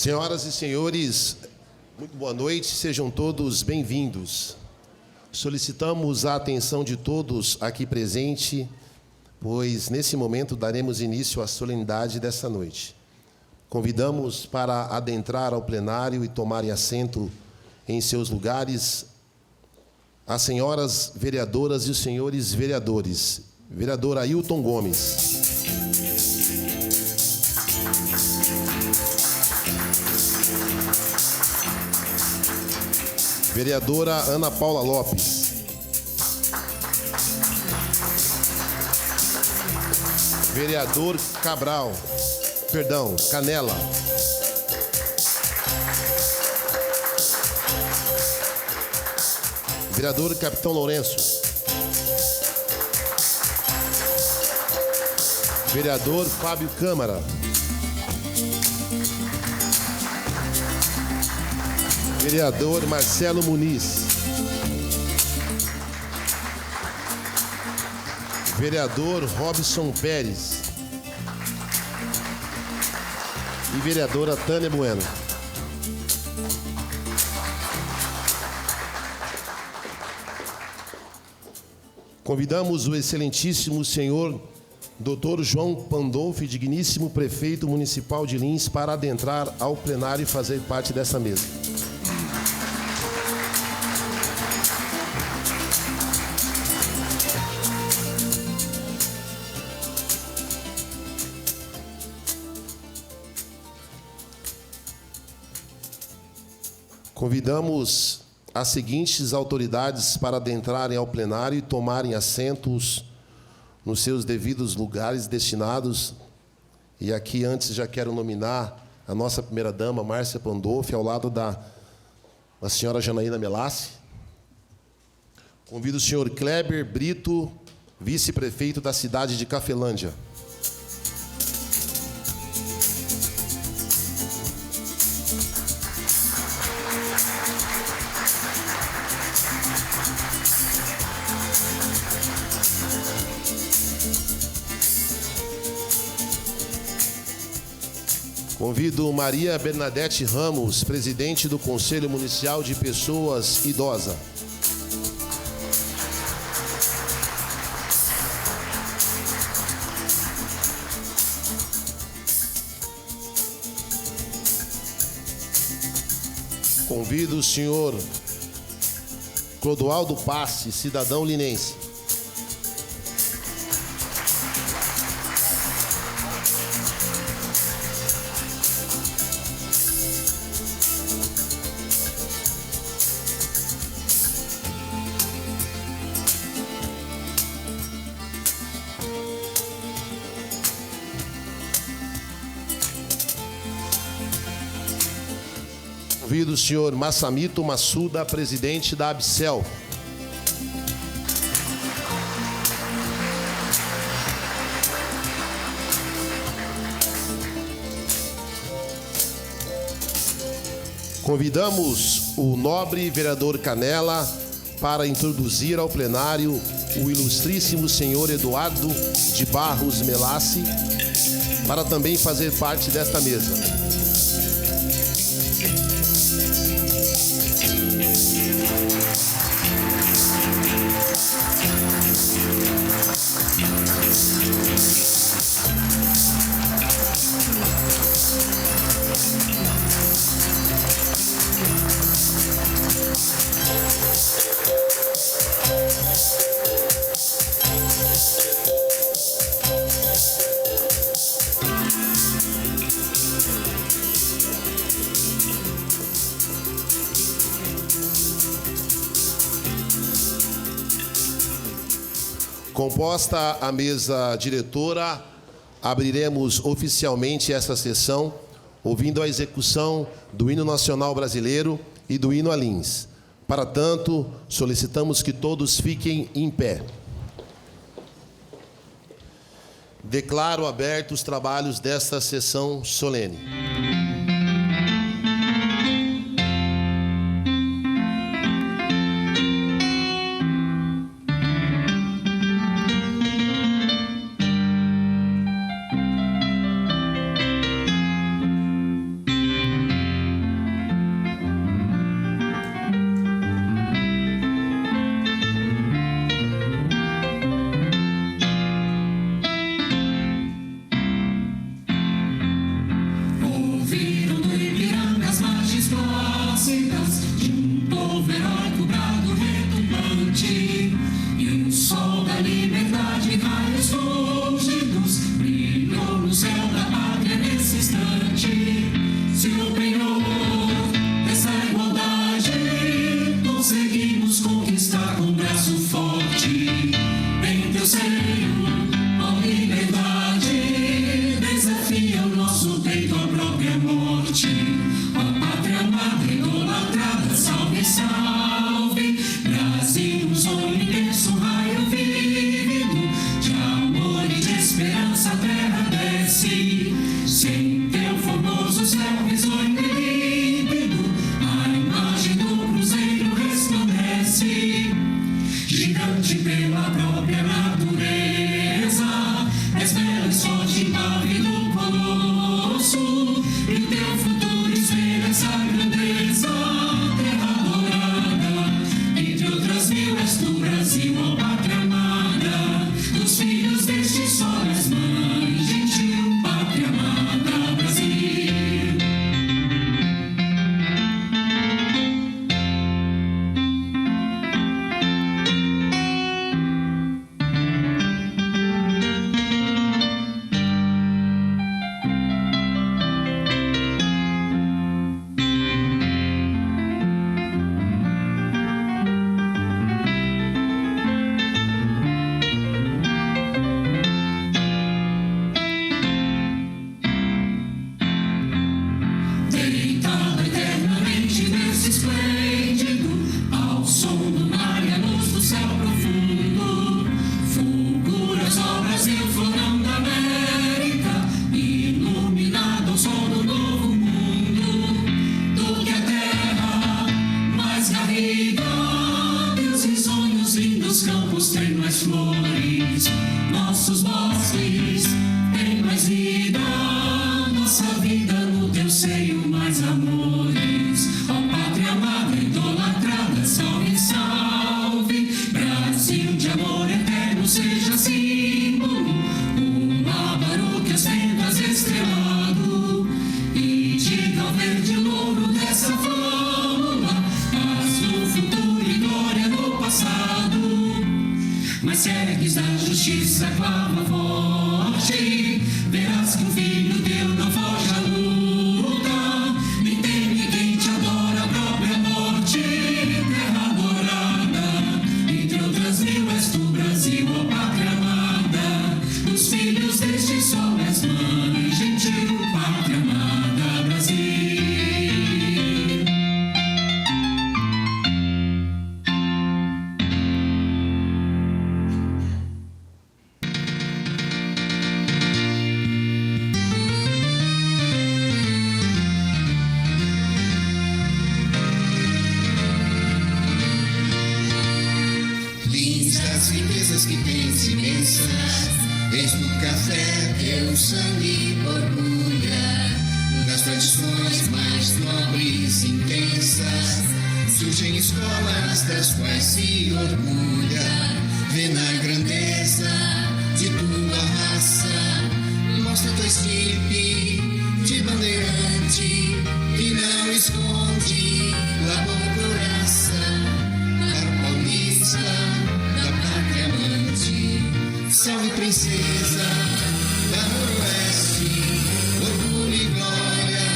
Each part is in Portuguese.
Senhoras e senhores, muito boa noite, sejam todos bem-vindos. Solicitamos a atenção de todos aqui presentes, pois nesse momento daremos início à solenidade dessa noite. Convidamos para adentrar ao plenário e tomarem assento em seus lugares as senhoras vereadoras e os senhores vereadores. Vereador Ailton Gomes. Vereadora Ana Paula Lopes. Vereador Canela. Vereador Capitão Lourenço. Vereador Fábio Câmara. Vereador Marcelo Muniz. Vereador Robson Pérez. E vereadora Tânia Bueno. Convidamos o excelentíssimo senhor Dr. João Pandolfi, digníssimo prefeito municipal de Lins, para adentrar ao plenário e fazer parte dessa mesa. Convidamos as seguintes autoridades para adentrarem ao plenário e tomarem assentos nos seus devidos lugares destinados. E aqui, antes, já quero nominar a nossa primeira-dama, Márcia Pandolfi, ao lado da senhora Janaína Melassi. Convido o senhor Kleber Brito, vice-prefeito da cidade de Cafelândia. Convido Maria Bernadette Ramos, presidente do Conselho Municipal de Pessoas Idosas. Convido o senhor Clodoaldo Passe, cidadão linense. Convido o senhor Massamito Massuda, presidente da Abcel. Convidamos o nobre vereador Canela para introduzir ao plenário o ilustríssimo senhor Eduardo de Barros Melassi, para também fazer parte desta mesa. Composta a mesa diretora, abriremos oficialmente essa sessão, ouvindo a execução do hino nacional brasileiro e do hino a Lins. Para tanto, solicitamos que todos fiquem em pé. Declaro abertos os trabalhos desta sessão solene. com braço forte em teu seio, ó liberdade, desafia o nosso peito à própria morte. Ó pátria amada, idolatrada, salve, salve, Brasil, um sonho intenso, raio vívido, de amor e de esperança a terra desce, sem teu formoso céu risonho e límpido, a imagem do cruzeiro resplandece, gigante pela própria natureza, és bela e sorte, pálido colosso, e o teu futuro espelha essa grandeza, terra dourada, entre outras mil és tu, Brasil, ó pátria amada, dos filhos deste sol és mãe, gentil, pátria amada, Brasil. Deitado eternamente nesse esplêndido, ao som do mar e à luz do céu profundo, fulguras, ó Brasil, florão da América, iluminado ao sol do novo mundo, do que a terra mais garrida, Deus em sonhos lindos, campos têm mais flores, nossos bosques têm mais vida, nossa vida no teu seio mais amores. Ó pátria amada, idolatrada, salve, salve, Brasil de amor eterno seja símbolo, um lábaro que as tendas estrelado, e diga ao verde louro dessa flâmula, paz do futuro e glória no passado. Mas segues da justiça, clama forte, verás que o filho teu não foge à luta, nem teme quem te adora a própria morte, terra dourada, entre outras mil és tu, Brasil, ó pátria amada, dos filhos deste sol és mãe, gentil, pátria amada, Brasil. Lindas riquezas que tens imensas, eis no café teu sangue orgulha, das tradições mais nobres e intensas, surgem escolas das quais se orgulha, vê na grandeza de tua raça, mostra tua estirpe de bandeirante, e não esconde labor coraça, para o paulista da pátria amante. Salve princesa da noroeste, orgulho e glória,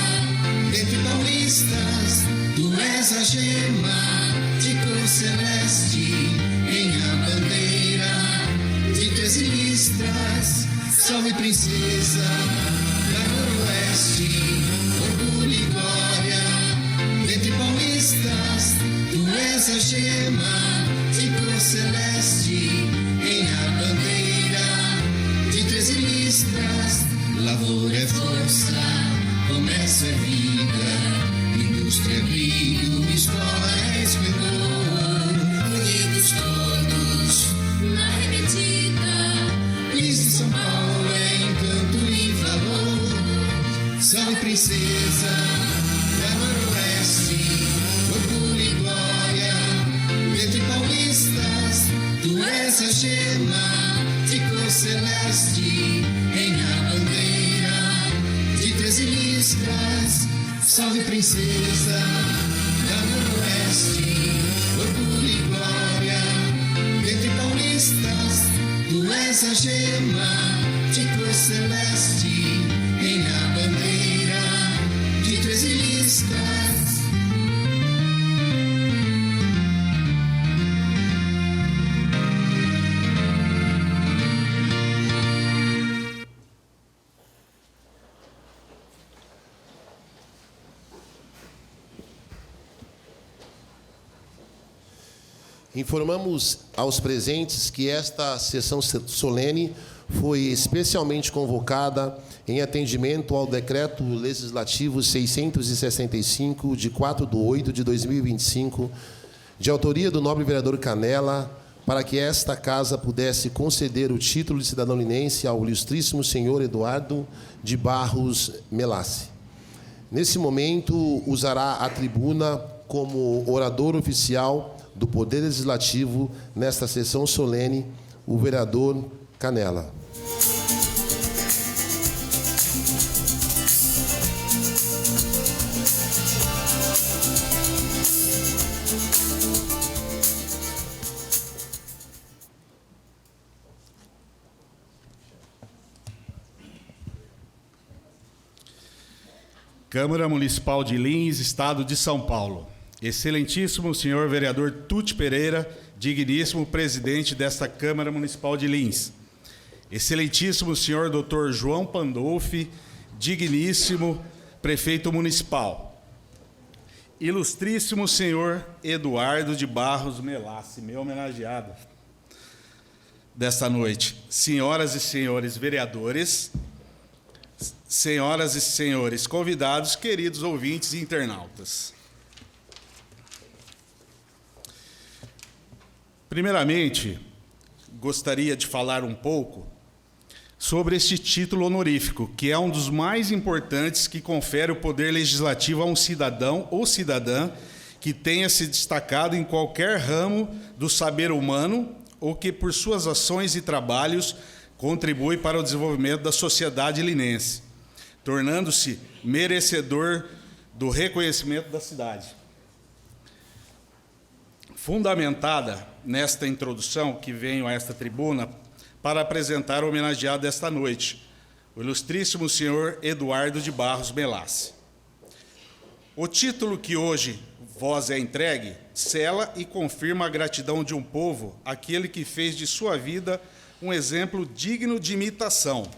dentre paulistas, tu és a gema de cor celeste, em a bandeira de 13 listras. Salve princesa da noroeste, orgulho e glória, dentre paulistas, tu és a gema de cor celeste, em a bandeira de 13 listras. Lavoura é força, comércio é vida, indústria é brilho, escola é esplendor. Unidos todos na arremetida, Liz de São Paulo é encanto e valor. Salve princesa da noroeste, orgulho e glória, dentre paulistas, tu és a gema de cor celeste, em a bandeira de 13 listras. Salve princesa da noroeste, orgulho e glória, dentre paulistas, tu és a gema de cor celeste, em a bandeira de 13 listras. Informamos aos presentes que esta sessão solene foi especialmente convocada em atendimento ao Decreto Legislativo 665, de 4/8/2025, de autoria do nobre vereador Canela, para que esta Casa pudesse conceder o título de cidadão linense ao ilustríssimo senhor Eduardo de Barros Melassi. Nesse momento, usará a tribuna como orador oficial do Poder Legislativo nesta sessão solene o vereador Canela. Câmara Municipal de Lins, Estado de São Paulo. Excelentíssimo senhor vereador Tuti Pereira, digníssimo presidente desta Câmara Municipal de Lins. Excelentíssimo senhor doutor João Pandolfi, digníssimo prefeito municipal. Ilustríssimo senhor Eduardo de Barros Melassi, meu homenageado desta noite. Senhoras e senhores vereadores, senhoras e senhores convidados, queridos ouvintes e internautas. Primeiramente, gostaria de falar um pouco sobre este título honorífico, que é um dos mais importantes que confere o poder legislativo a um cidadão ou cidadã que tenha se destacado em qualquer ramo do saber humano ou que, por suas ações e trabalhos, contribui para o desenvolvimento da sociedade linense, tornando-se merecedor do reconhecimento da cidade. Fundamentada nesta introdução que venho a esta tribuna para apresentar o homenageado desta noite, o ilustríssimo senhor Eduardo de Barros Melassi. O título que hoje vós é entregue sela e confirma a gratidão de um povo àquele que fez de sua vida um exemplo digno de imitação.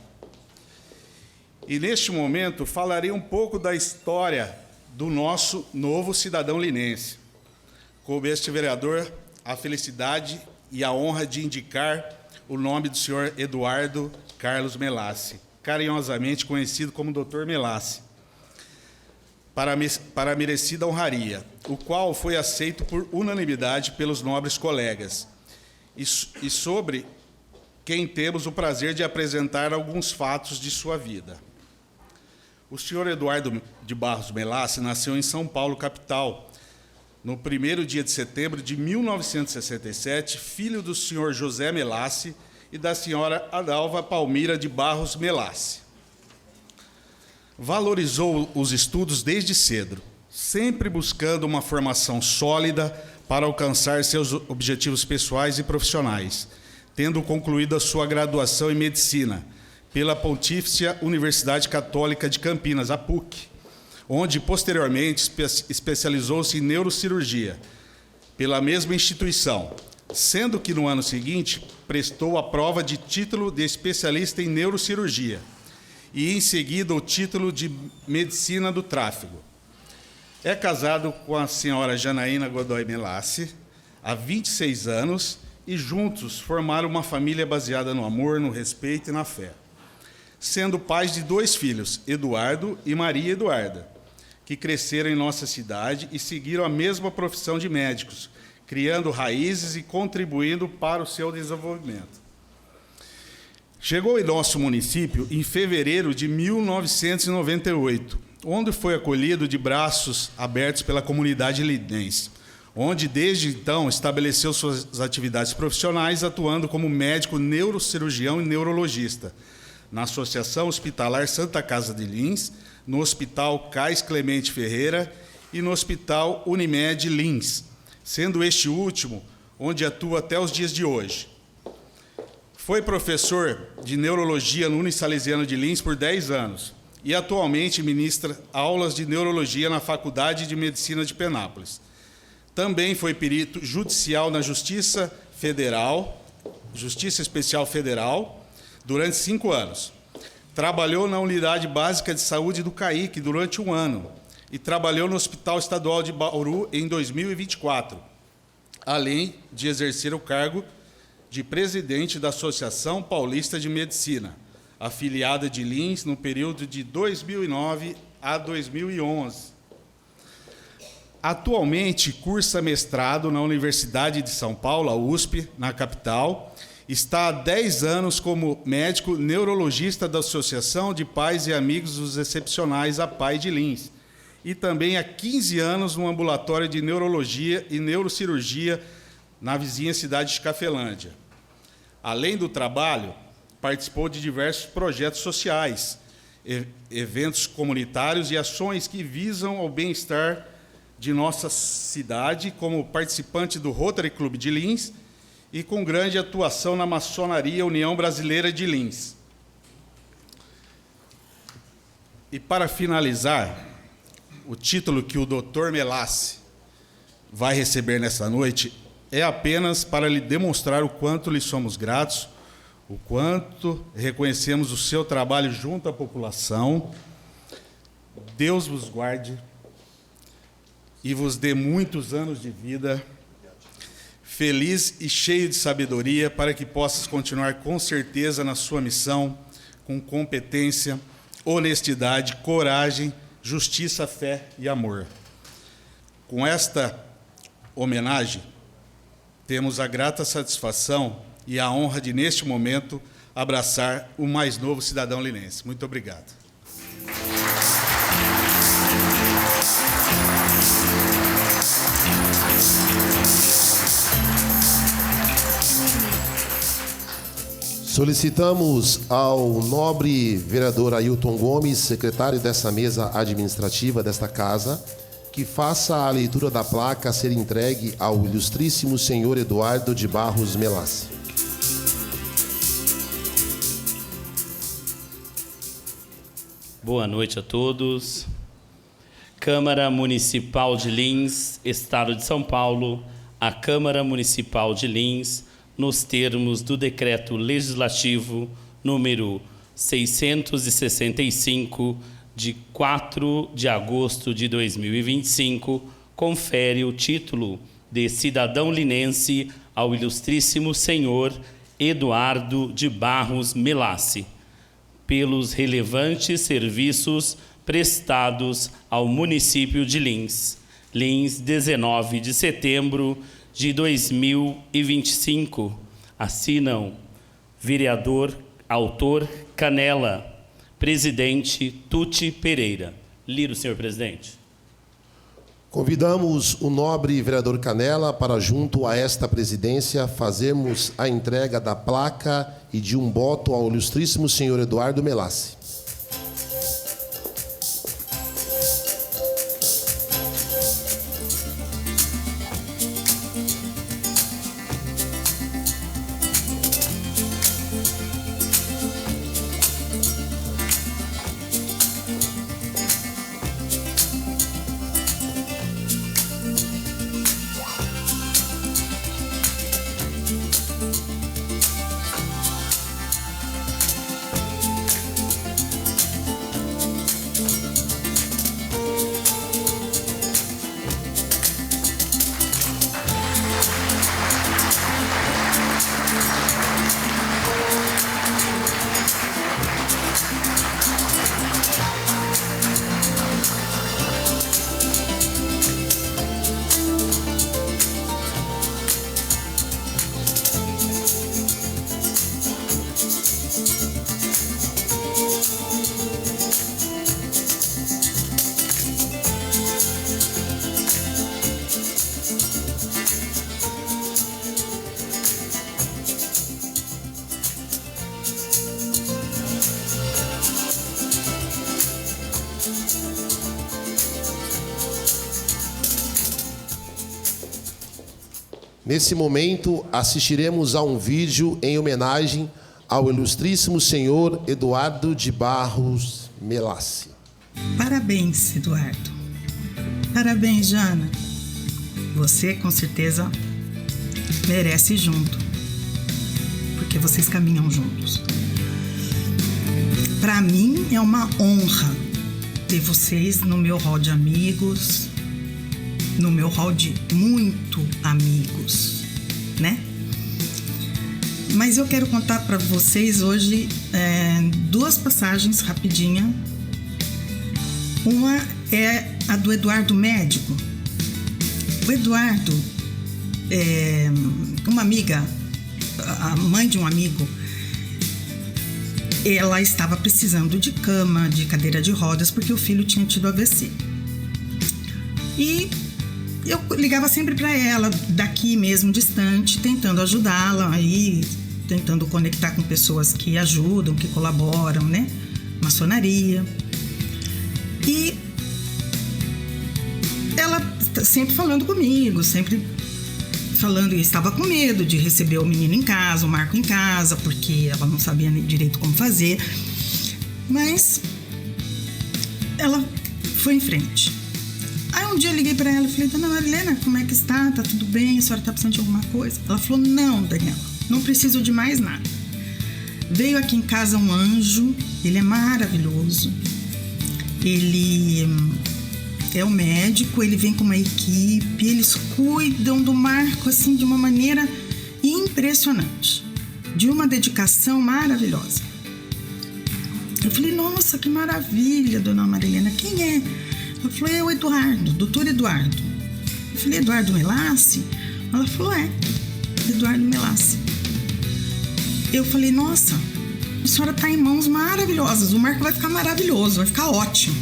E, neste momento, falarei um pouco da história do nosso novo cidadão linense. Coube este vereador a felicidade e a honra de indicar o nome do senhor Eduardo Carlos Melassi, carinhosamente conhecido como Dr. Melassi, para a merecida honraria, o qual foi aceito por unanimidade pelos nobres colegas, e sobre quem temos o prazer de apresentar alguns fatos de sua vida. O senhor Eduardo de Barros Melassi nasceu em São Paulo, capital, no 1º dia de setembro de 1967, filho do senhor José Melassi e da senhora Adalva Palmira de Barros Melassi. Valorizou os estudos desde cedo, sempre buscando uma formação sólida para alcançar seus objetivos pessoais e profissionais, tendo concluído a sua graduação em Medicina pela Pontifícia Universidade Católica de Campinas, a PUC, onde, posteriormente, especializou-se em neurocirurgia pela mesma instituição, sendo que, no ano seguinte, prestou a prova de título de especialista em neurocirurgia e, em seguida, o título de Medicina do Tráfego. É casado com a senhora Janaína Godoy Melassi há 26 anos e, juntos, formaram uma família baseada no amor, no respeito e na fé, sendo pais de 2 filhos, Eduardo e Maria Eduarda, que cresceram em nossa cidade e seguiram a mesma profissão de médicos, criando raízes e contribuindo para o seu desenvolvimento. Chegou em nosso município em fevereiro de 1998, onde foi acolhido de braços abertos pela comunidade linense, onde desde então estabeleceu suas atividades profissionais, atuando como médico neurocirurgião e neurologista, na Associação Hospitalar Santa Casa de Lins, no Hospital Cais Clemente Ferreira e no Hospital Unimed Lins, sendo este último onde atua até os dias de hoje. Foi professor de neurologia no Unisalesiano de Lins por 10 anos e atualmente ministra aulas de neurologia na Faculdade de Medicina de Penápolis. Também foi perito judicial na Justiça Especial Federal, durante 5 anos. Trabalhou na Unidade Básica de Saúde do CAIC durante 1 ano e trabalhou no Hospital Estadual de Bauru em 2024. além de exercer o cargo de presidente da Associação Paulista de Medicina, afiliada de Lins no período de 2009 a 2011. Atualmente cursa mestrado na Universidade de São Paulo, a USP, na capital. Está há 10 anos como médico neurologista da Associação de Pais e Amigos dos Excepcionais, a PAI de Lins. E também há 15 anos no ambulatório de neurologia e neurocirurgia na vizinha cidade de Cafelândia. Além do trabalho, participou de diversos projetos sociais, eventos comunitários e ações que visam ao bem-estar de nossa cidade, como participante do Rotary Club de Lins e com grande atuação na maçonaria União Brasileira de Lins. E para finalizar, o título que o Dr. Melassi vai receber nessa noite é apenas para lhe demonstrar o quanto lhe somos gratos, o quanto reconhecemos o seu trabalho junto à população. Deus vos guarde e vos dê muitos anos de vida, feliz e cheio de sabedoria, para que possas continuar com certeza na sua missão, com competência, honestidade, coragem, justiça, fé e amor. Com esta homenagem, temos a grata satisfação e a honra de, neste momento, abraçar o mais novo cidadão linense. Muito obrigado. Solicitamos ao nobre vereador Ailton Gomes, secretário dessa mesa administrativa desta casa, que faça a leitura da placa a ser entregue ao ilustríssimo senhor Eduardo de Barros Melassi. Boa noite a todos. Câmara Municipal de Lins, Estado de São Paulo, a Câmara Municipal de Lins, nos termos do Decreto Legislativo número 665, de 4 de agosto de 2025, confere o título de cidadão linense ao ilustríssimo senhor Eduardo de Barros Melassi, pelos relevantes serviços prestados ao município de Lins. Lins, 19 de setembro de 2025. Assinam vereador, autor Canela, presidente Tuti Pereira. Liro, senhor presidente. Convidamos o nobre vereador Canela para, junto a esta presidência, fazermos a entrega da placa e de um boto ao ilustríssimo senhor Eduardo Melassi. Nesse momento, assistiremos a um vídeo em homenagem ao ilustríssimo senhor Eduardo de Barros Melassi. Parabéns, Eduardo. Parabéns, Jana. Você, com certeza, merece junto, porque vocês caminham juntos. Para mim, é uma honra ter vocês no meu hall de amigos, no meu hall de muito amigos. Mas eu quero contar para vocês hoje 2 passagens rapidinha. Uma é a do Eduardo médico. O Eduardo, uma amiga, a mãe de um amigo, ela estava precisando de cama, de cadeira de rodas, porque o filho tinha tido AVC. E eu ligava sempre para ela, daqui mesmo, distante, tentando ajudá-la, aí, tentando conectar com pessoas que ajudam, que colaboram, né? Maçonaria. E ela sempre falando comigo, sempre falando, e estava com medo de receber o menino em casa, o Marco em casa, porque ela não sabia direito como fazer. Mas ela foi em frente. Aí um dia eu liguei para ela e falei: Dona Marilena, como é que está? Tá tudo bem? A senhora tá precisando de alguma coisa? Ela falou: não, Daniela, não preciso de mais nada. Veio aqui em casa um anjo, ele é maravilhoso. Ele é o médico, ele vem com uma equipe, eles cuidam do Marco assim de uma maneira impressionante, de uma dedicação maravilhosa. Eu falei: nossa, que maravilha, Dona Marilena, quem é? Ela falou: é o Eduardo, doutor Eduardo. Eu falei: Eduardo Melassi? Ela falou: é, Eduardo Melassi. Eu falei: nossa, a senhora está em mãos maravilhosas, o Marco vai ficar maravilhoso, vai ficar ótimo.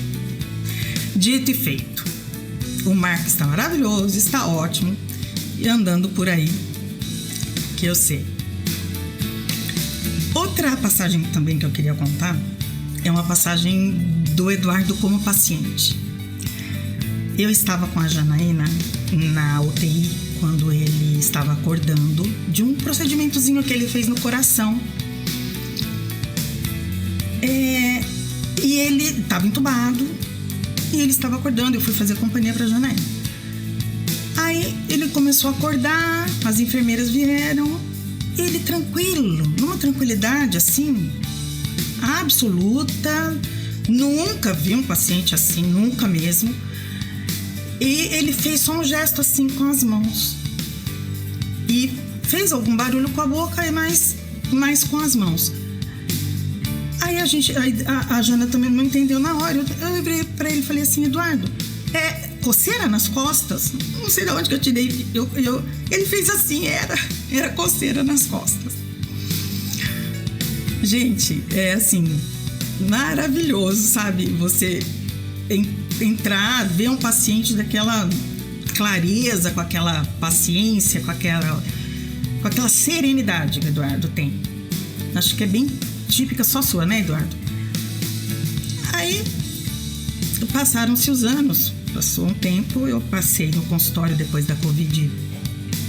Dito e feito. O Marco está maravilhoso, está ótimo, e andando por aí, que eu sei. Outra passagem também que eu queria contar é uma passagem do Eduardo como paciente. Eu estava com a Janaína na UTI quando ele estava acordando de um procedimentozinho que ele fez no coração. E ele estava entubado e ele estava acordando. Eu fui fazer companhia para a Janaína. Aí ele começou a acordar, as enfermeiras vieram, ele tranquilo, numa tranquilidade assim, absoluta. Nunca vi um paciente assim, nunca mesmo. E ele fez só um gesto assim com as mãos. E fez algum barulho com a boca, mas com as mãos. Aí a Jana também não entendeu na hora. Eu lembrei pra ele e falei assim: Eduardo, é coceira nas costas? Não sei de onde que eu tirei. Ele fez assim, era coceira nas costas. Gente, é assim, maravilhoso, sabe? Você entrar, ver um paciente daquela clareza, com aquela paciência, com aquela serenidade que o Eduardo tem. Acho que é bem típica só sua, né, Eduardo? Aí passaram-se os anos, passou um tempo, eu passei no consultório depois da Covid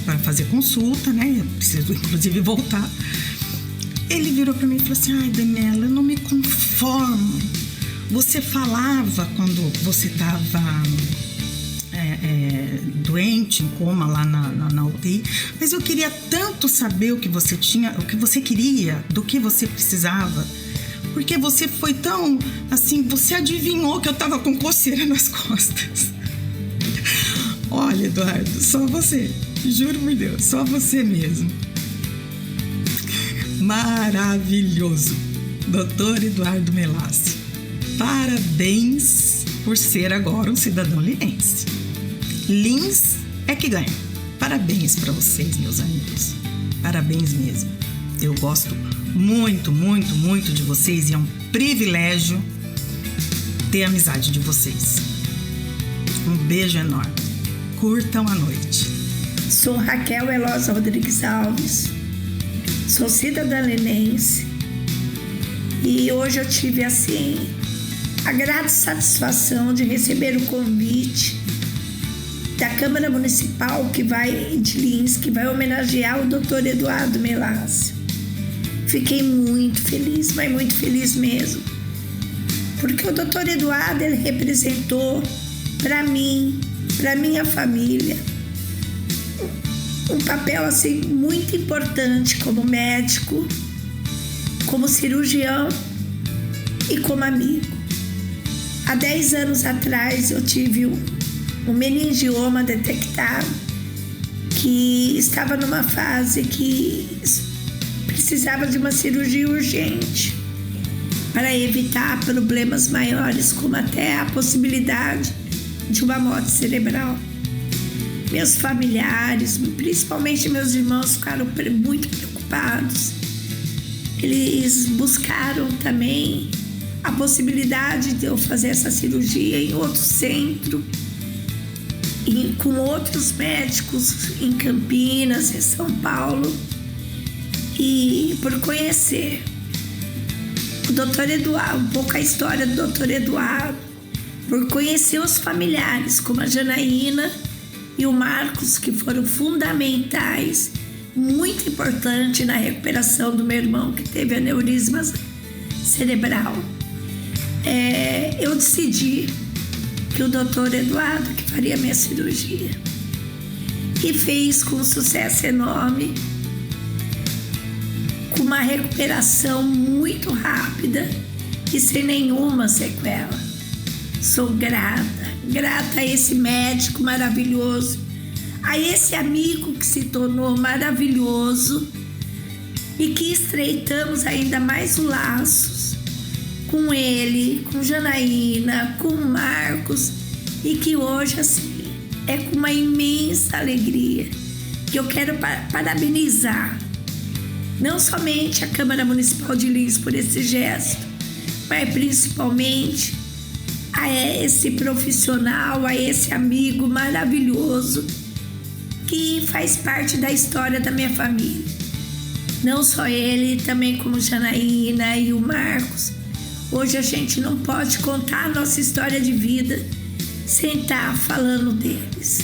para fazer consulta, né? Eu preciso inclusive voltar. Ele virou para mim e falou assim: ai, Daniela, eu não me conformo. Você falava quando você estava doente, em coma lá na UTI, mas eu queria tanto saber o que você tinha, o que você queria, do que você precisava, porque você foi tão assim, você adivinhou que eu estava com coceira nas costas. Olha, Eduardo, só você, juro por Deus, só você mesmo. Maravilhoso, Dr. Eduardo Melassi. Parabéns por ser agora um cidadão linense. Lins é que ganha. Parabéns para vocês, meus amigos. Parabéns mesmo. Eu gosto muito, muito, muito de vocês e é um privilégio ter a amizade de vocês. Um beijo enorme. Curtam a noite. Sou Raquel Elosa Rodrigues Alves. Sou cidadã linense. E hoje eu tive assim a grata satisfação de receber o convite da Câmara Municipal de Lins, que vai homenagear o Dr. Eduardo Melassi. Fiquei muito feliz, mas muito feliz mesmo, porque o Dr. Eduardo, ele representou para mim, para minha família, um papel assim muito importante como médico, como cirurgião e como amigo. Há 10 anos atrás eu tive um meningioma detectado, que estava numa fase que precisava de uma cirurgia urgente para evitar problemas maiores, como até a possibilidade de uma morte cerebral. Meus familiares, principalmente meus irmãos, ficaram muito preocupados. Eles buscaram também a possibilidade de eu fazer essa cirurgia em outro centro, com outros médicos em Campinas, em São Paulo, e por conhecer o Dr. Eduardo, um pouco a história do Dr. Eduardo, por conhecer os familiares, como a Janaína e o Marcos, que foram fundamentais, muito importante na recuperação do meu irmão, que teve aneurisma cerebral. Eu decidi que o Dr. Eduardo que faria minha cirurgia, e fez com um sucesso enorme, com uma recuperação muito rápida e sem nenhuma sequela. Sou grata a esse médico maravilhoso, a esse amigo que se tornou maravilhoso e que estreitamos ainda mais os laços com ele, com Janaína, com Marcos, e que hoje, assim, é com uma imensa alegria que eu quero parabenizar não somente a Câmara Municipal de Lins por esse gesto, mas principalmente a esse profissional, a esse amigo maravilhoso que faz parte da história da minha família. Não só ele, também como Janaína e o Marcos. Hoje a gente não pode contar a nossa história de vida sem estar falando deles.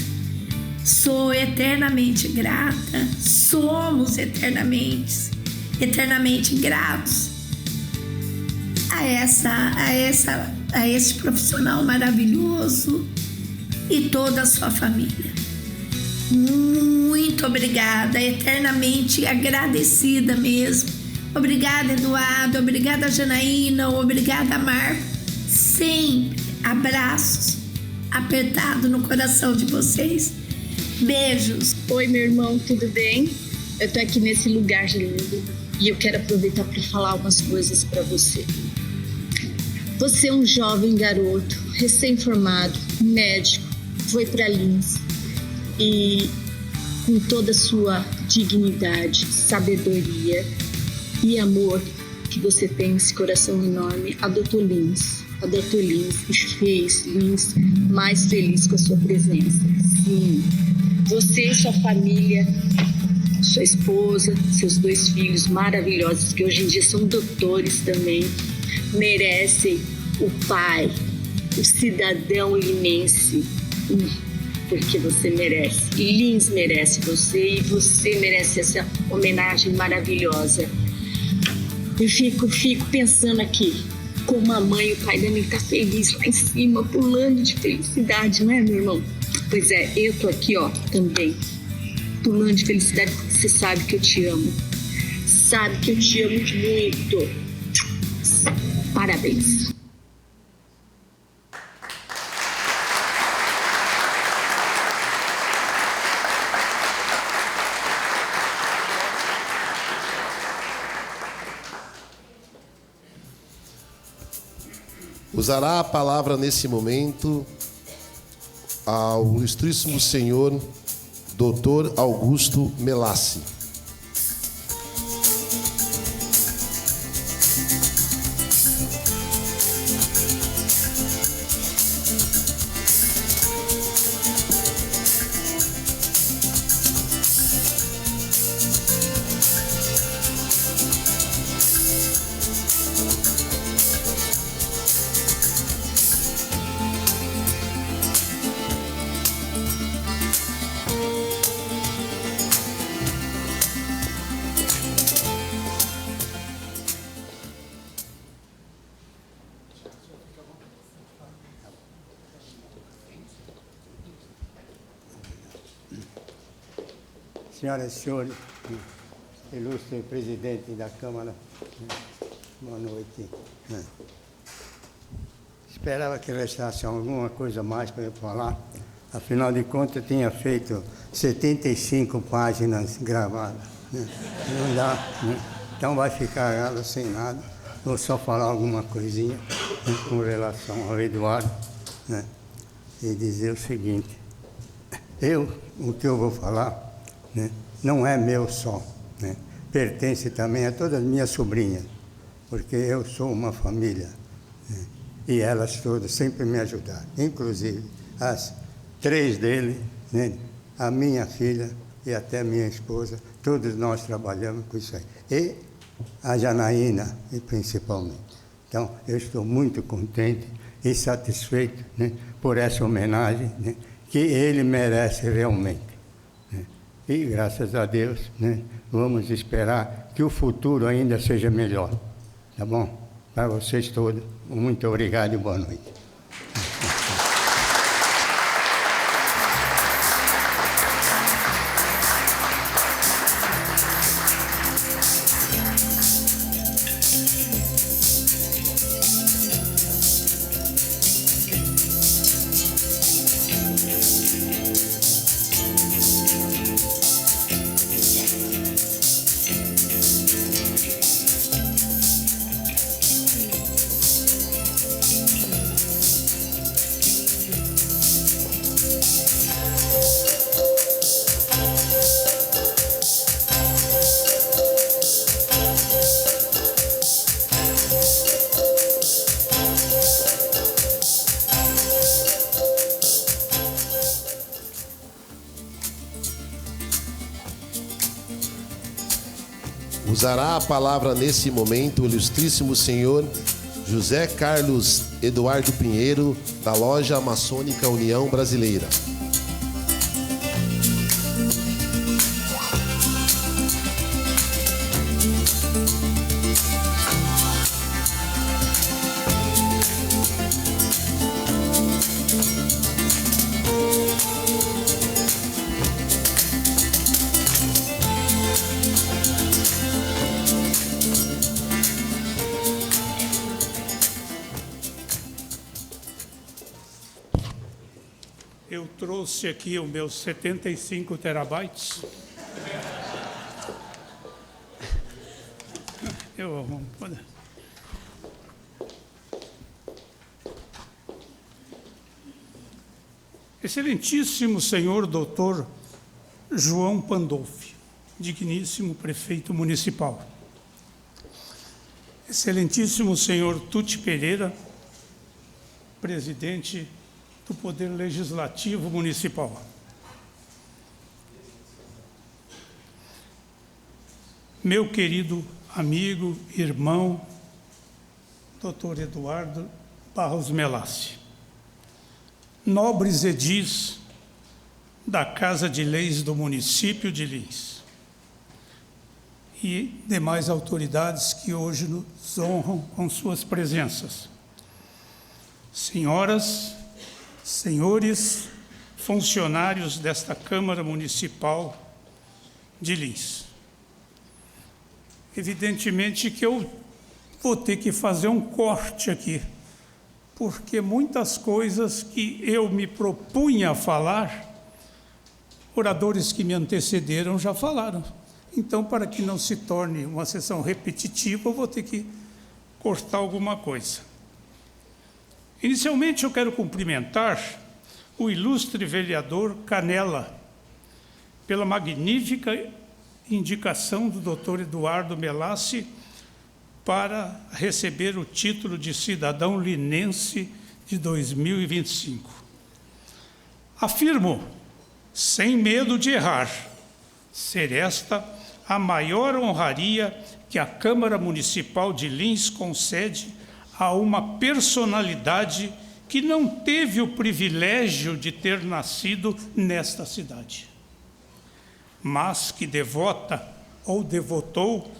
Sou eternamente grata, somos eternamente gratos a esse profissional maravilhoso e toda a sua família. Muito obrigada, eternamente agradecida mesmo. Obrigada, Eduardo, obrigada, Janaína, obrigada, Marco. Sempre abraços apertados no coração de vocês. Beijos. Oi, meu irmão, tudo bem? Eu tô aqui nesse lugar lindo e eu quero aproveitar para falar umas coisas para você. Você é um jovem garoto, recém-formado, médico, foi para Lins e com toda a sua dignidade, sabedoria e amor que você tem nesse coração enorme, adotou Lins e fez Lins mais feliz com a sua presença. Sim. Você e sua família, sua esposa, seus 2 filhos maravilhosos, que hoje em dia são doutores também, merecem o pai, o cidadão linense, porque você merece. Lins merece você e você merece essa homenagem maravilhosa. Eu fico pensando aqui, como a mãe e o pai devem estar felizes lá em cima, pulando de felicidade, não é, meu irmão? Pois é, eu tô aqui, ó, também, pulando de felicidade, porque você sabe que eu te amo. Sabe que eu te amo muito. Parabéns. Usará a palavra nesse momento ao ilustríssimo senhor Dr. Augusto Melassi. Senhoras e senhores, ilustre presidente da Câmara, boa noite. Esperava que restasse alguma coisa mais para eu falar. Afinal de contas, eu tinha feito 75 páginas gravadas. Não dá, né? Então vai ficar ela sem nada. Vou só falar alguma coisinha, né, com relação ao Eduardo, né, e dizer o seguinte: o que eu vou falar, né, não é meu só, né, pertence também a todas as minhas sobrinhas, porque eu sou uma família, né, e elas todas sempre me ajudaram, inclusive as 3 dele, né, a minha filha e até minha esposa, todos nós trabalhamos com isso aí. E a Janaína, principalmente. Então, eu estou muito contente e satisfeito, né, por essa homenagem, né, que ele merece realmente, né. E, graças a Deus, né, vamos esperar que o futuro ainda seja melhor. Tá bom? Para vocês todos, muito obrigado e boa noite. Usará a palavra nesse momento o ilustríssimo senhor José Carlos Eduardo Pinheiro, da Loja Maçônica União Brasileira. Eu trouxe aqui os meus 75 terabytes. Excelentíssimo senhor doutor João Pandolfi, digníssimo prefeito municipal. Excelentíssimo senhor Tuti Pereira, presidente do Poder Legislativo Municipal. Meu querido amigo, irmão, doutor Eduardo Barros Melassi, nobres edis da Casa de Leis do município de Lins e demais autoridades que hoje nos honram com suas presenças, senhoras, senhores, funcionários desta Câmara Municipal de Lins. Evidentemente que eu vou ter que fazer um corte aqui, porque muitas coisas que eu me propunha a falar, oradores que me antecederam já falaram. Então, para que não se torne uma sessão repetitiva, eu vou ter que cortar alguma coisa. Inicialmente, eu quero cumprimentar o ilustre vereador Canela pela magnífica indicação do doutor Eduardo Melassi para receber o título de cidadão linense de 2025. Afirmo, sem medo de errar, ser esta a maior honraria que a Câmara Municipal de Lins concede a uma personalidade que não teve o privilégio de ter nascido nesta cidade, mas que devota ou devotou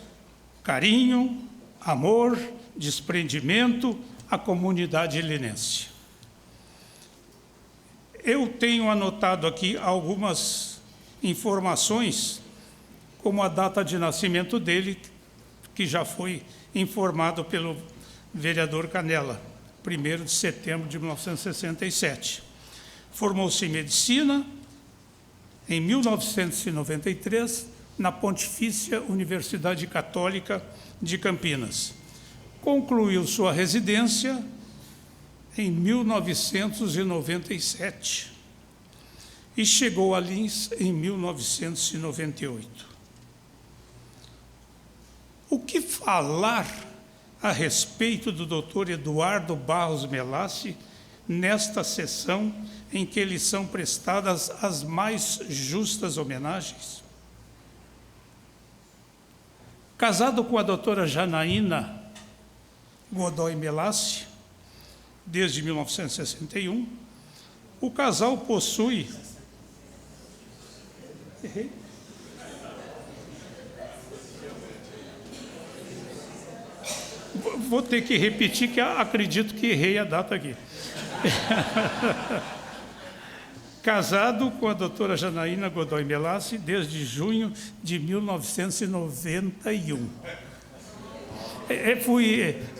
carinho, amor, desprendimento à comunidade linense. Eu tenho anotado aqui algumas informações, como a data de nascimento dele, que já foi informado pelo vereador Canela, 1º de setembro de 1967. Formou-se em medicina em 1993 na Pontifícia Universidade Católica de Campinas. Concluiu sua residência em 1997 e chegou a Lins em 1998. O que falar a respeito do Dr. Eduardo Barros Melassi nesta sessão em que lhes são prestadas as mais justas homenagens? Casado com a doutora Janaína Godoy Melassi, desde 1961, o casal possui... Vou ter que repetir, que acredito que errei a data aqui. Casado com a doutora Janaína Godoy Melassi desde junho de 1991.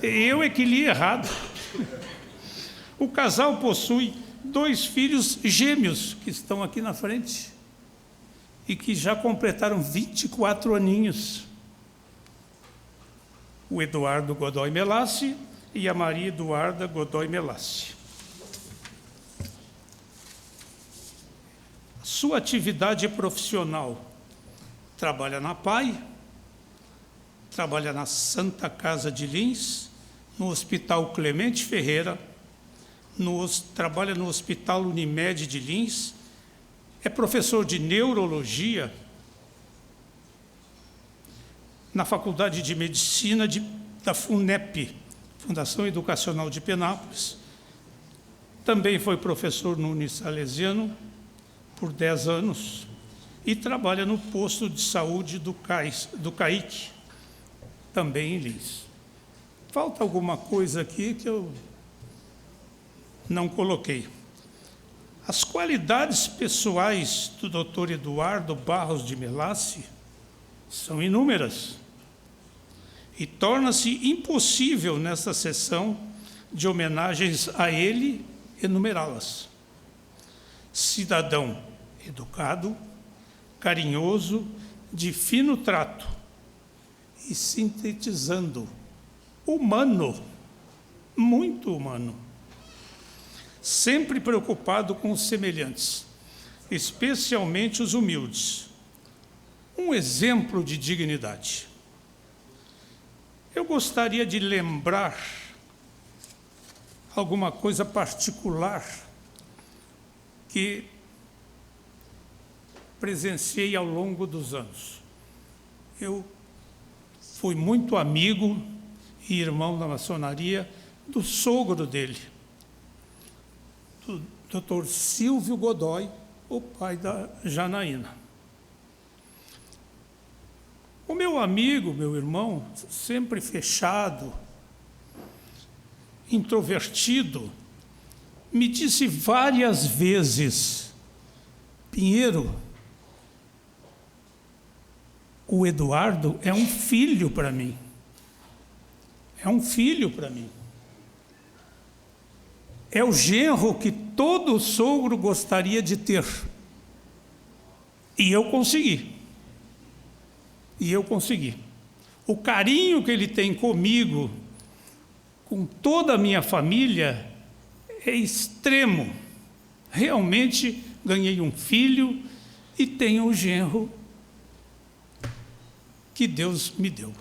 Eu que li errado. O casal possui 2 filhos gêmeos que estão aqui na frente e que já completaram 24 aninhos. O Eduardo Godoy Melassi e a Maria Eduarda Godoy Melassi. Sua atividade profissional: trabalha na PAI, trabalha na Santa Casa de Lins, no Hospital Clemente Ferreira, trabalha no Hospital Unimed de Lins, é professor de Neurologia na Faculdade de Medicina da FUNEP, Fundação Educacional de Penápolis. Também foi professor no Unisalesiano por 10 anos e trabalha no posto de saúde do CAIC, também em Lins. Falta alguma coisa aqui que eu não coloquei. As qualidades pessoais do Dr. Eduardo Barros de Melassi são inúmeras e torna-se impossível nesta sessão de homenagens a ele enumerá-las. Cidadão educado, carinhoso, de fino trato e, sintetizando, humano, muito humano. Sempre preocupado com os semelhantes, especialmente os humildes. Um exemplo de dignidade. Eu gostaria de lembrar alguma coisa particular que presenciei ao longo dos anos. Eu fui muito amigo e irmão da maçonaria do sogro dele, do Dr. Silvio Godoy, o pai da Janaína. O meu amigo, meu irmão, sempre fechado, introvertido, me disse várias vezes: Pinheiro, o Eduardo é um filho para mim. É um filho para mim. É o genro que todo sogro gostaria de ter. E eu consegui. O carinho que ele tem comigo, com toda a minha família, é extremo. Realmente ganhei um filho e tenho o genro que Deus me deu.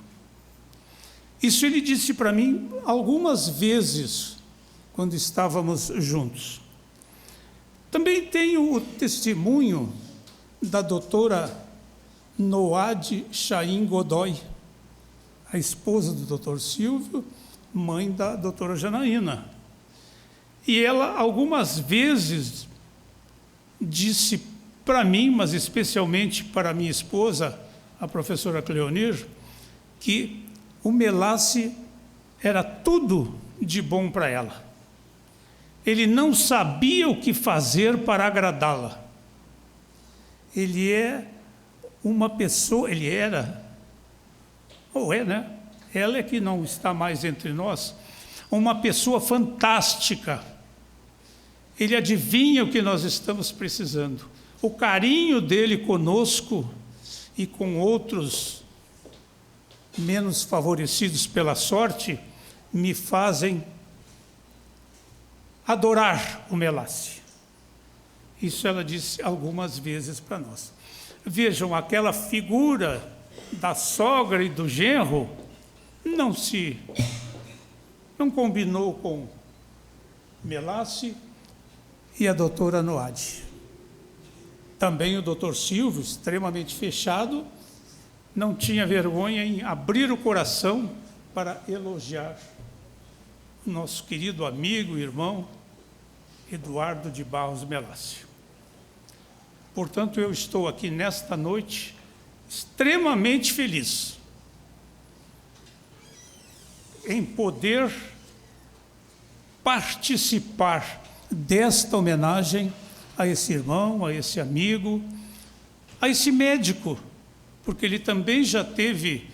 Isso ele disse para mim algumas vezes quando estávamos juntos. Também tenho o testemunho da doutora Noade Chaim Godoy, a esposa do Dr. Silvio, mãe da doutora Janaína. E ela algumas vezes disse para mim, mas especialmente para minha esposa, a professora Cleonir, que o Melassi era tudo de bom para ela. Ele não sabia o que fazer para agradá-la. Ele é uma pessoa, ele era, ou é, né? Ela é que não está mais entre nós, uma pessoa fantástica. Ele adivinha o que nós estamos precisando. O carinho dele conosco e com outros menos favorecidos pela sorte, me fazem adorar o Melassi. Isso ela disse algumas vezes para nós. Vejam, aquela figura da sogra e do genro não combinou com Melassi e a doutora Noade. Também o doutor Silvio, extremamente fechado, não tinha vergonha em abrir o coração para elogiar o nosso querido amigo e irmão Eduardo de Barros Melassi. Portanto, eu estou aqui nesta noite extremamente feliz em poder participar desta homenagem a esse irmão, a esse amigo, a esse médico, porque ele também já teve,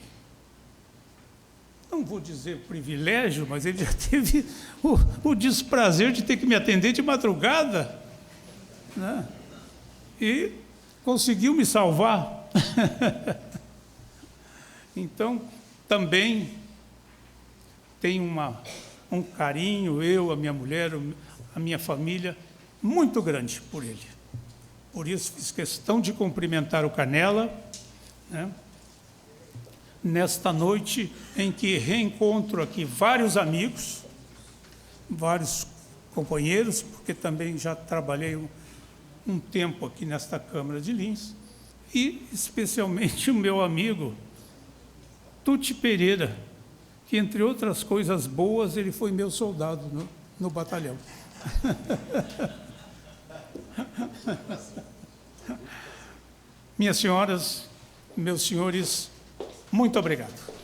não vou dizer privilégio, mas ele já teve o desprazer de ter que me atender de madrugada, né? E conseguiu me salvar. Então, também tenho um carinho, eu, a minha mulher, a minha família, muito grande por ele. Por isso fiz questão de cumprimentar o Canela, né, nesta noite em que reencontro aqui vários amigos, vários companheiros, porque também já trabalhei um tempo aqui nesta Câmara de Lins, e especialmente o meu amigo Tuti Pereira, que, entre outras coisas boas, ele foi meu soldado no batalhão. Minhas senhoras, meus senhores, muito obrigado.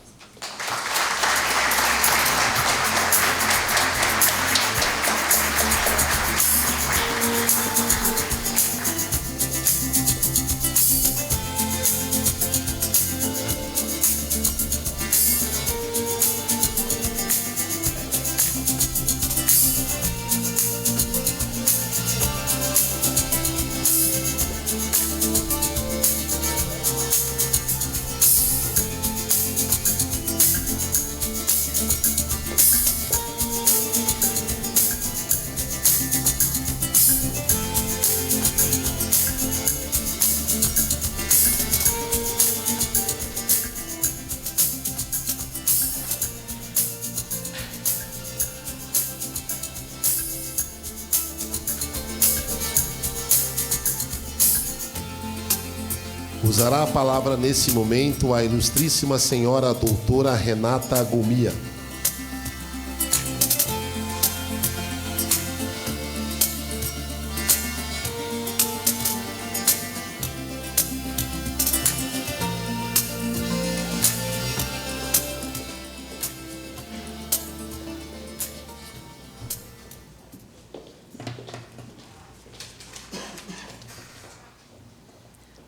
Usará a palavra nesse momento a ilustríssima senhora doutora Renata Gomia.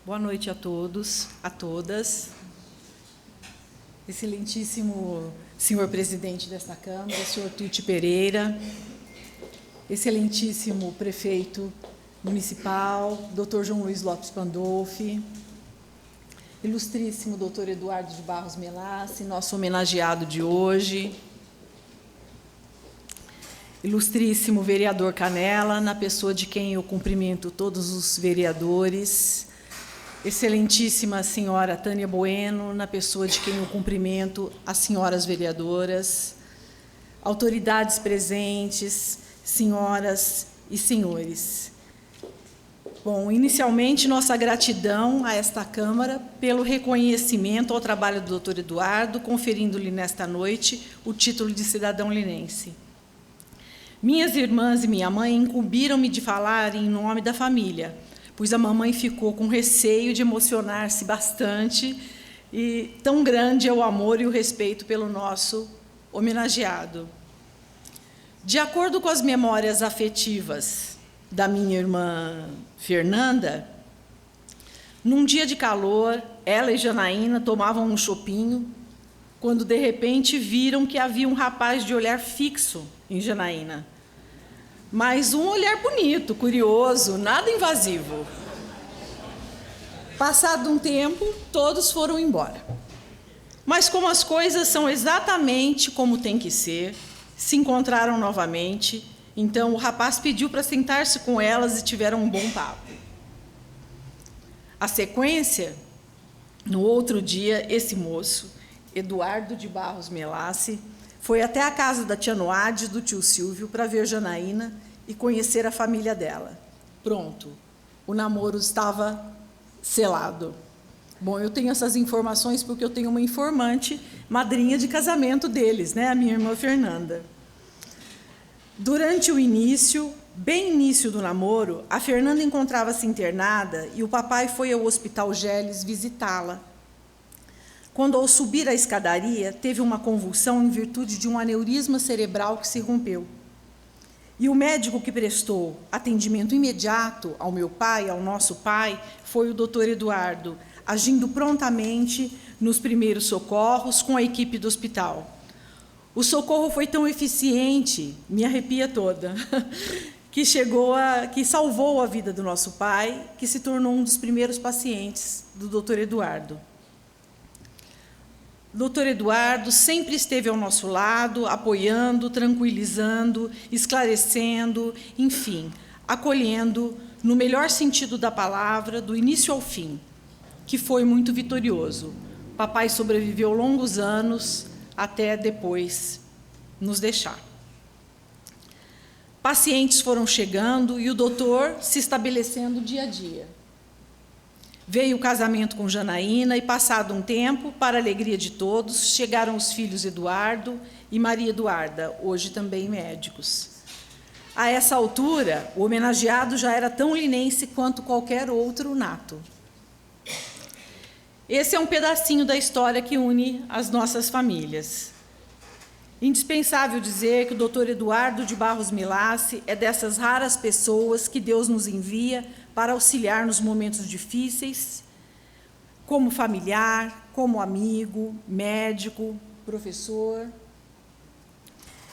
Boa noite a todos, a todas. Excelentíssimo senhor presidente desta Câmara, senhor Tuti Pereira, excelentíssimo prefeito municipal, doutor João Luiz Lopes Pandolfi, ilustríssimo doutor Eduardo de Barros Melassi, nosso homenageado de hoje, ilustríssimo vereador Canela, na pessoa de quem eu cumprimento todos os vereadores, excelentíssima senhora Tânia Bueno, na pessoa de quem eu cumprimento as senhoras vereadoras, autoridades presentes, senhoras e senhores. Bom, inicialmente, nossa gratidão a esta Câmara pelo reconhecimento ao trabalho do doutor Eduardo, conferindo-lhe nesta noite o título de cidadão linense. Minhas irmãs e minha mãe incumbiram-me de falar em nome da família, pois a mamãe ficou com receio de emocionar-se bastante, e tão grande é o amor e o respeito pelo nosso homenageado. De acordo com as memórias afetivas da minha irmã Fernanda, num dia de calor, ela e Janaína tomavam um chopinho, quando, de repente, viram que havia um rapaz de olhar fixo em Janaína. Mas um olhar bonito, curioso, nada invasivo. Passado um tempo, todos foram embora. Mas como as coisas são exatamente como tem que ser, se encontraram novamente, então o rapaz pediu para sentar-se com elas e tiveram um bom papo. A sequência, no outro dia, esse moço, Eduardo de Barros Melassi, foi até a casa da tia Noade, do tio Silvio, para ver Janaína e conhecer a família dela. Pronto, o namoro estava selado. Bom, eu tenho essas informações porque eu tenho uma informante, madrinha de casamento deles, né? A minha irmã Fernanda. Durante o início, bem início do namoro, a Fernanda encontrava-se internada e o papai foi ao Hospital Geles visitá-la. Quando, ao subir a escadaria, teve uma convulsão em virtude de um aneurisma cerebral que se rompeu. E o médico que prestou atendimento imediato ao meu pai, ao nosso pai, foi o doutor Eduardo, agindo prontamente nos primeiros socorros com a equipe do hospital. O socorro foi tão eficiente, me arrepia toda, que salvou a vida do nosso pai, que se tornou um dos primeiros pacientes do doutor Eduardo. Doutor Eduardo sempre esteve ao nosso lado, apoiando, tranquilizando, esclarecendo, enfim, acolhendo, no melhor sentido da palavra, do início ao fim, que foi muito vitorioso. Papai sobreviveu longos anos, até depois nos deixar. Pacientes foram chegando e o doutor se estabelecendo dia a dia. Veio o casamento com Janaína e, passado um tempo, para a alegria de todos, chegaram os filhos Eduardo e Maria Eduarda, hoje também médicos. A essa altura, o homenageado já era tão linense quanto qualquer outro nato. Esse é um pedacinho da história que une as nossas famílias. Indispensável dizer que o Dr. Eduardo de Barros Melassi é dessas raras pessoas que Deus nos envia para auxiliar nos momentos difíceis, como familiar, como amigo, médico, professor.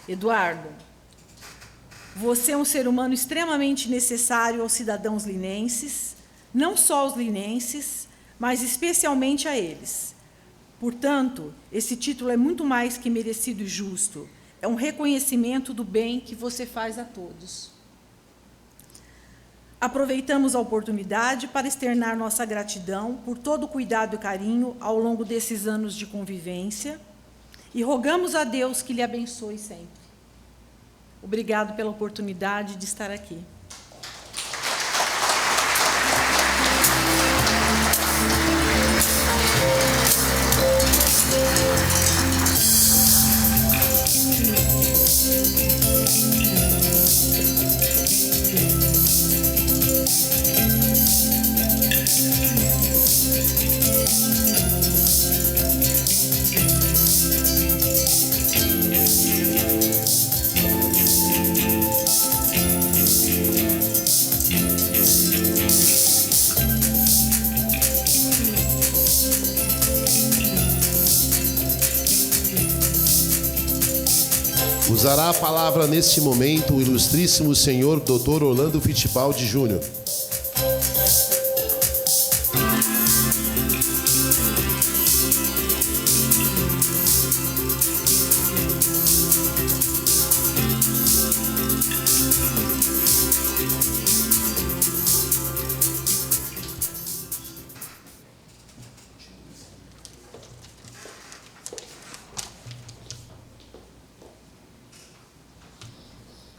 Eduardo, você é um ser humano extremamente necessário aos cidadãos linenses, não só aos linenses, mas especialmente a eles. Portanto, esse título é muito mais que merecido e justo. É um reconhecimento do bem que você faz a todos. Aproveitamos a oportunidade para externar nossa gratidão por todo o cuidado e carinho ao longo desses anos de convivência e rogamos a Deus que lhe abençoe sempre. Obrigado pela oportunidade de estar aqui. Usará a palavra neste momento o ilustríssimo senhor Dr. Orlando Fittipaldi Júnior.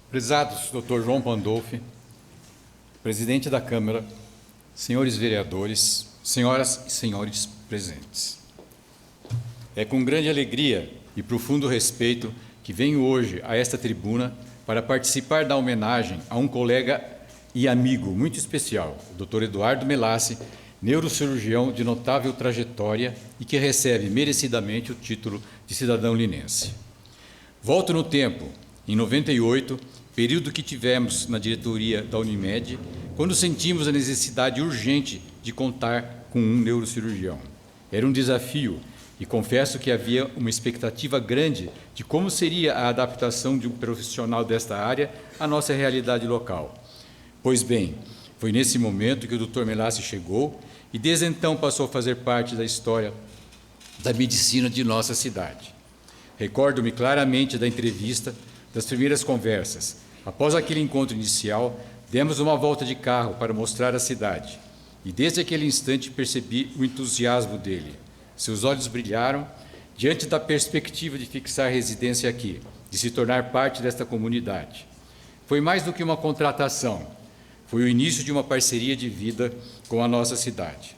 Prezados Dr. João Pandolfi, presidente da Câmara, senhores vereadores, senhoras e senhores presentes. É com grande alegria e profundo respeito que venho hoje a esta tribuna para participar da homenagem a um colega e amigo muito especial, o Dr. Eduardo Melassi, neurocirurgião de notável trajetória e que recebe merecidamente o título de cidadão linense. Volto no tempo, em 98, período que tivemos na diretoria da Unimed, quando sentimos a necessidade urgente de contar com um neurocirurgião. Era um desafio e confesso que havia uma expectativa grande de como seria a adaptação de um profissional desta área à nossa realidade local. Pois bem, Foi nesse momento que o Dr. Melassi chegou e desde então passou a fazer parte da história da medicina de nossa cidade. Recordo-me claramente da entrevista, das primeiras conversas. Após aquele encontro inicial, demos uma volta de carro para mostrar a cidade. E desde aquele instante percebi o entusiasmo dele. Seus olhos brilharam diante da perspectiva de fixar residência aqui, de se tornar parte desta comunidade. Foi mais do que uma contratação, foi o início de uma parceria de vida com a nossa cidade.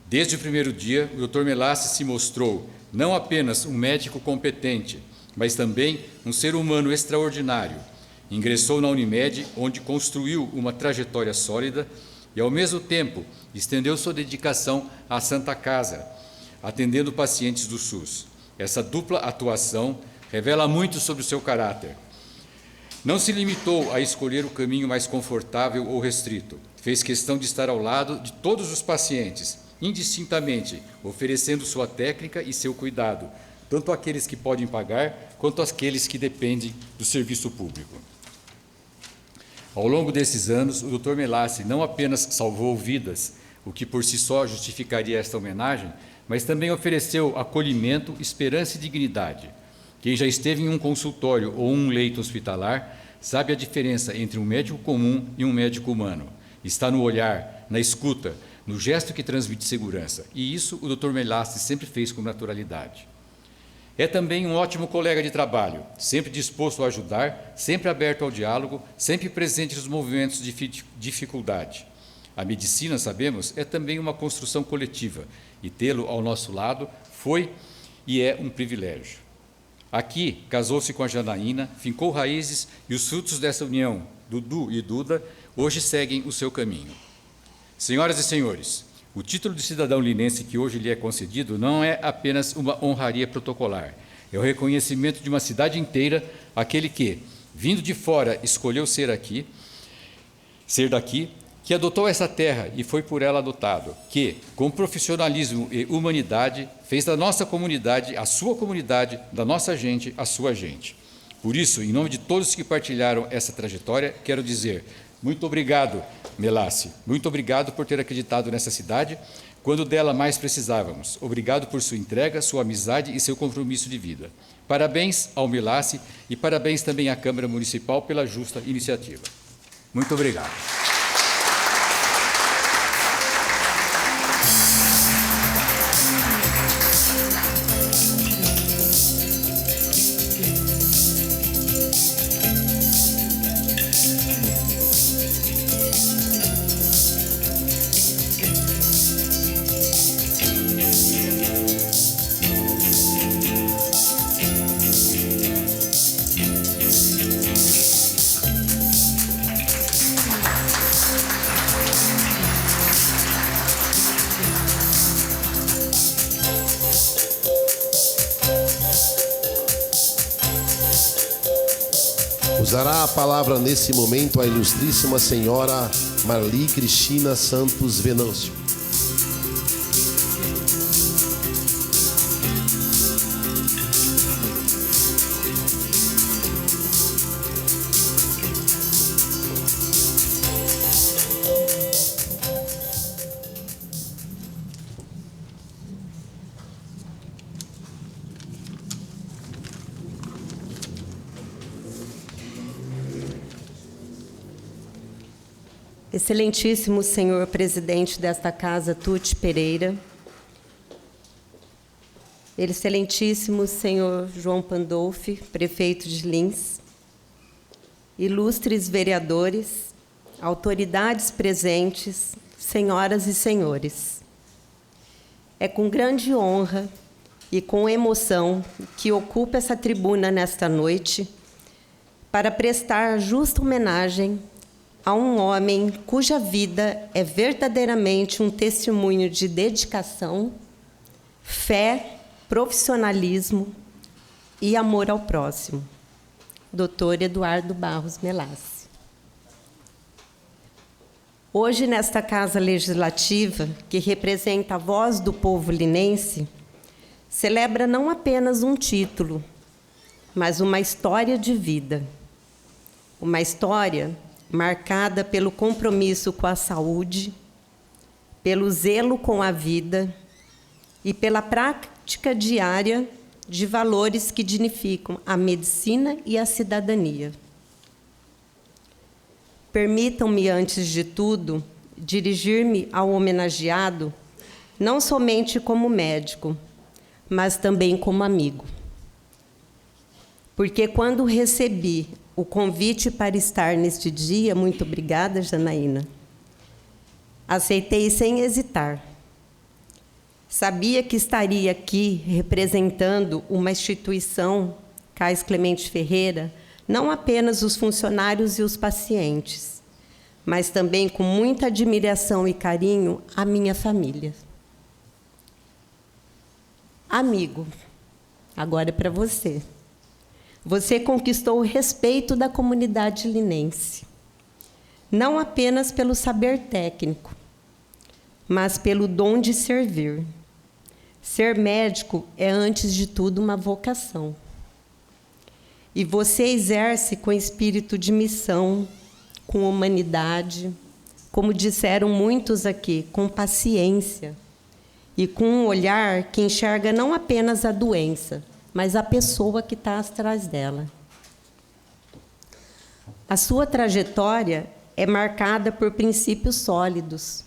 Desde o primeiro dia, o Dr. Melassi se mostrou não apenas um médico competente, mas também um ser humano extraordinário. Ingressou na Unimed, onde construiu uma trajetória sólida e, ao mesmo tempo, estendeu sua dedicação à Santa Casa, atendendo pacientes do SUS. Essa dupla atuação revela muito sobre o seu caráter. Não se limitou a escolher o caminho mais confortável ou restrito. Fez questão de estar ao lado de todos os pacientes, indistintamente, oferecendo sua técnica e seu cuidado, tanto àqueles que podem pagar, quanto àqueles que dependem do serviço público. Ao longo desses anos, o Dr. Melassi não apenas salvou vidas, o que por si só justificaria esta homenagem, mas também ofereceu acolhimento, esperança e dignidade. Quem já esteve em um consultório ou um leito hospitalar sabe a diferença entre um médico comum e um médico humano. Está no olhar, na escuta, no gesto que transmite segurança. E isso o Dr. Melassi sempre fez com naturalidade. É também um ótimo colega de trabalho, sempre disposto a ajudar, sempre aberto ao diálogo, sempre presente nos movimentos de dificuldade. A medicina, sabemos, é também uma construção coletiva, e tê-lo ao nosso lado foi e é um privilégio. Aqui, casou-se com a Janaína, fincou raízes e os frutos dessa união, Dudu e Duda, hoje seguem o seu caminho. Senhoras e senhores, o título de cidadão linense que hoje lhe é concedido não é apenas uma honraria protocolar, é o reconhecimento de uma cidade inteira, aquele que, vindo de fora, escolheu ser daqui, que adotou essa terra e foi por ela adotado, que, com profissionalismo e humanidade, fez da nossa comunidade a sua comunidade, da nossa gente a sua gente. Por isso, em nome de todos que partilharam essa trajetória, quero dizer muito obrigado, Melassi, muito obrigado por ter acreditado nessa cidade, quando dela mais precisávamos. Obrigado por sua entrega, sua amizade e seu compromisso de vida. Parabéns ao Melassi e parabéns também à Câmara Municipal pela justa iniciativa. Muito obrigado. Usará a palavra nesse momento a ilustríssima senhora Marli Cristina Santos Venâncio. Excelentíssimo senhor presidente desta casa, Tuti Pereira, excelentíssimo senhor João Pandolfi, prefeito de Lins, ilustres vereadores, autoridades presentes, senhoras e senhores. É com grande honra e com emoção que ocupo essa tribuna nesta noite para prestar justa homenagem a um homem cuja vida é verdadeiramente um testemunho de dedicação, fé, profissionalismo e amor ao próximo. Dr. Eduardo Barros Melassi. Hoje, nesta Casa Legislativa, que representa a voz do povo linense, celebra não apenas um título, mas uma história de vida. Uma história marcada pelo compromisso com a saúde, pelo zelo com a vida e pela prática diária de valores que dignificam a medicina e a cidadania. Permitam-me, antes de tudo, dirigir-me ao homenageado não somente como médico, mas também como amigo. Porque quando recebi o convite para estar neste dia, muito obrigada, Janaína, aceitei sem hesitar. Sabia que estaria aqui representando uma instituição, Cais Clemente Ferreira, não apenas os funcionários e os pacientes, mas também com muita admiração e carinho a minha família. Amigo, agora é para você. Você conquistou o respeito da comunidade linense, não apenas pelo saber técnico, mas pelo dom de servir. Ser médico é, antes de tudo, uma vocação. E você exerce com espírito de missão, com humanidade, como disseram muitos aqui, com paciência e com um olhar que enxerga não apenas a doença, mas a pessoa que está atrás dela. A sua trajetória é marcada por princípios sólidos,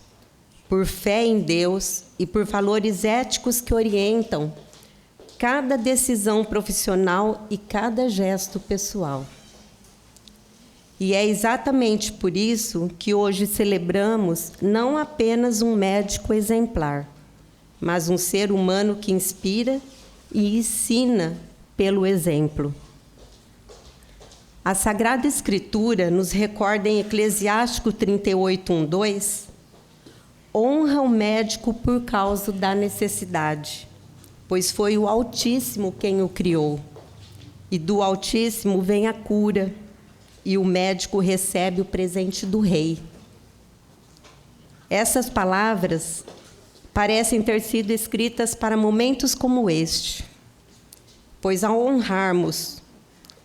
por fé em Deus e por valores éticos que orientam cada decisão profissional e cada gesto pessoal. E é exatamente por isso que hoje celebramos não apenas um médico exemplar, mas um ser humano que inspira e ensina pelo exemplo. A Sagrada Escritura nos recorda em Eclesiástico 38:1-2, honra o médico por causa da necessidade, pois foi o Altíssimo quem o criou, e do Altíssimo vem a cura, e o médico recebe o presente do Rei. Essas palavras parecem ter sido escritas para momentos como este, pois ao honrarmos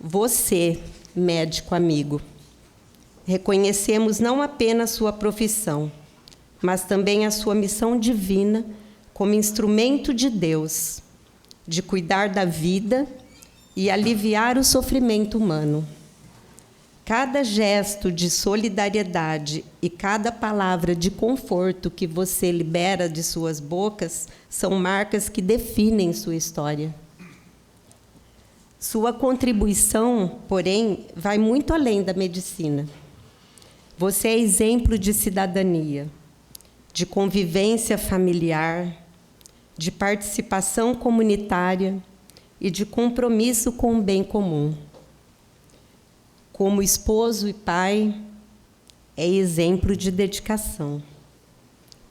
você, médico amigo, reconhecemos não apenas sua profissão, mas também a sua missão divina como instrumento de Deus, de cuidar da vida e aliviar o sofrimento humano. Cada gesto de solidariedade e cada palavra de conforto que você libera de suas bocas são marcas que definem sua história. Sua contribuição, porém, vai muito além da medicina. Você é exemplo de cidadania, de convivência familiar, de participação comunitária e de compromisso com o bem comum. Como esposo e pai, é exemplo de dedicação.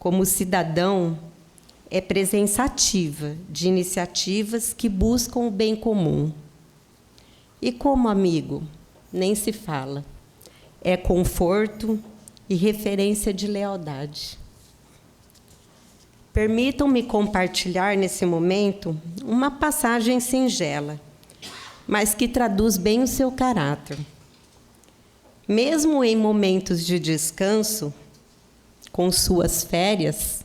Como cidadão, é presença ativa de iniciativas que buscam o bem comum. E como amigo, nem se fala. É conforto e referência de lealdade. Permitam-me compartilhar nesse momento uma passagem singela, mas que traduz bem o seu caráter. Mesmo em momentos de descanso, com suas férias,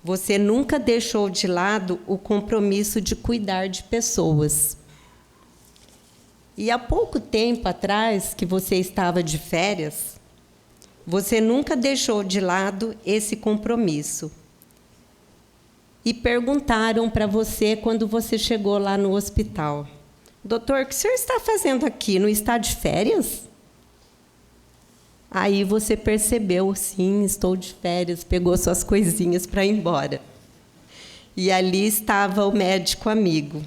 você nunca deixou de lado o compromisso de cuidar de pessoas. E há pouco tempo atrás que você estava de férias, você nunca deixou de lado esse compromisso. E perguntaram para você, quando você chegou lá no hospital: doutor, o que o senhor está fazendo aqui? Não está de férias? Aí você percebeu, sim, estou de férias, pegou suas coisinhas para ir embora. E ali estava o médico amigo,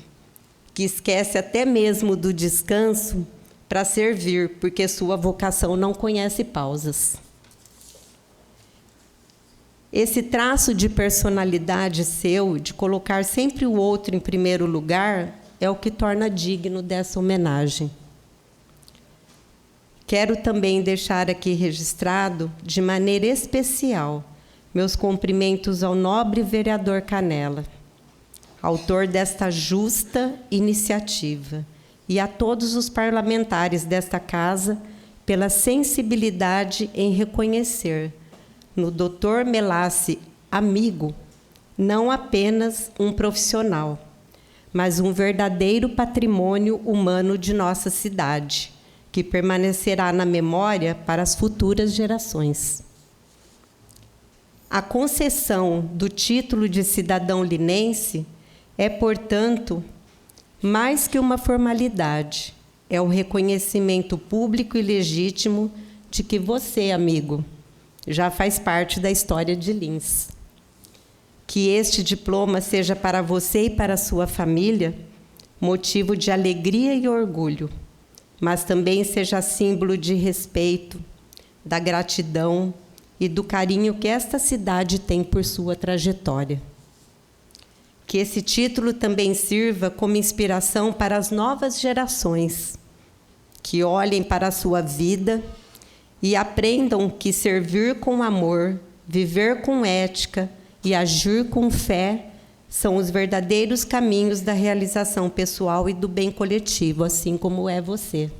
que esquece até mesmo do descanso para servir, porque sua vocação não conhece pausas. Esse traço de personalidade seu, de colocar sempre o outro em primeiro lugar, é o que torna digno dessa homenagem. Quero também deixar aqui registrado, de maneira especial, meus cumprimentos ao nobre vereador Canela, autor desta justa iniciativa, e a todos os parlamentares desta casa, pela sensibilidade em reconhecer no Dr. Melassi amigo, não apenas um profissional, mas um verdadeiro patrimônio humano de nossa cidade, que permanecerá na memória para as futuras gerações. A concessão do título de cidadão linense é, portanto, mais que uma formalidade, é o reconhecimento público e legítimo de que você, amigo, já faz parte da história de Lins. Que este diploma seja para você e para a sua família motivo de alegria e orgulho, mas também seja símbolo de respeito, da gratidão e do carinho que esta cidade tem por sua trajetória. Que esse título também sirva como inspiração para as novas gerações, que olhem para a sua vida e aprendam que servir com amor, viver com ética e agir com fé são os verdadeiros caminhos da realização pessoal e do bem coletivo, assim como é você.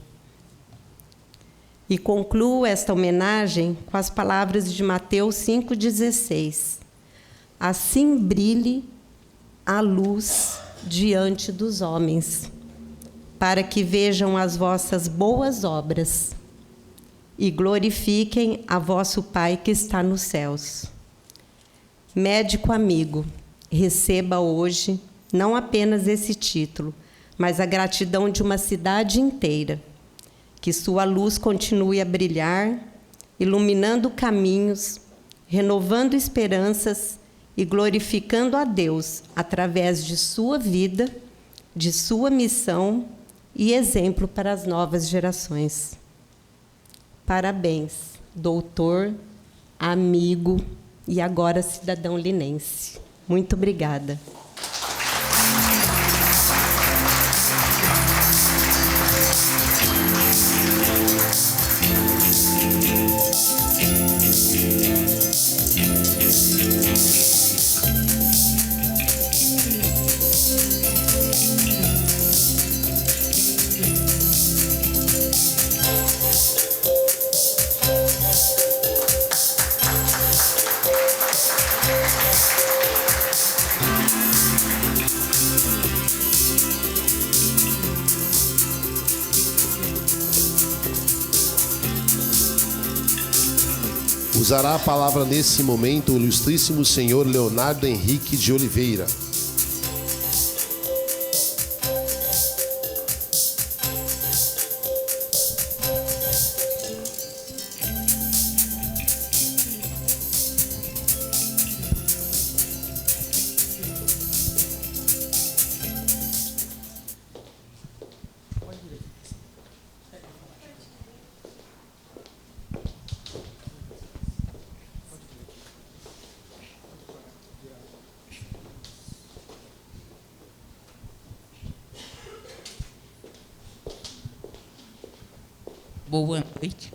E concluo esta homenagem com as palavras de Mateus 5,16. Assim brilhe a luz diante dos homens, para que vejam as vossas boas obras e glorifiquem a vosso Pai que está nos céus. Médico amigo, receba hoje não apenas esse título, mas a gratidão de uma cidade inteira. Que sua luz continue a brilhar, iluminando caminhos, renovando esperanças e glorificando a Deus através de sua vida, de sua missão e exemplo para as novas gerações. Parabéns, doutor, amigo e agora cidadão linense. Muito obrigada. Usará a palavra nesse momento o ilustríssimo senhor Leonardo Henrique de Oliveira. Boa noite.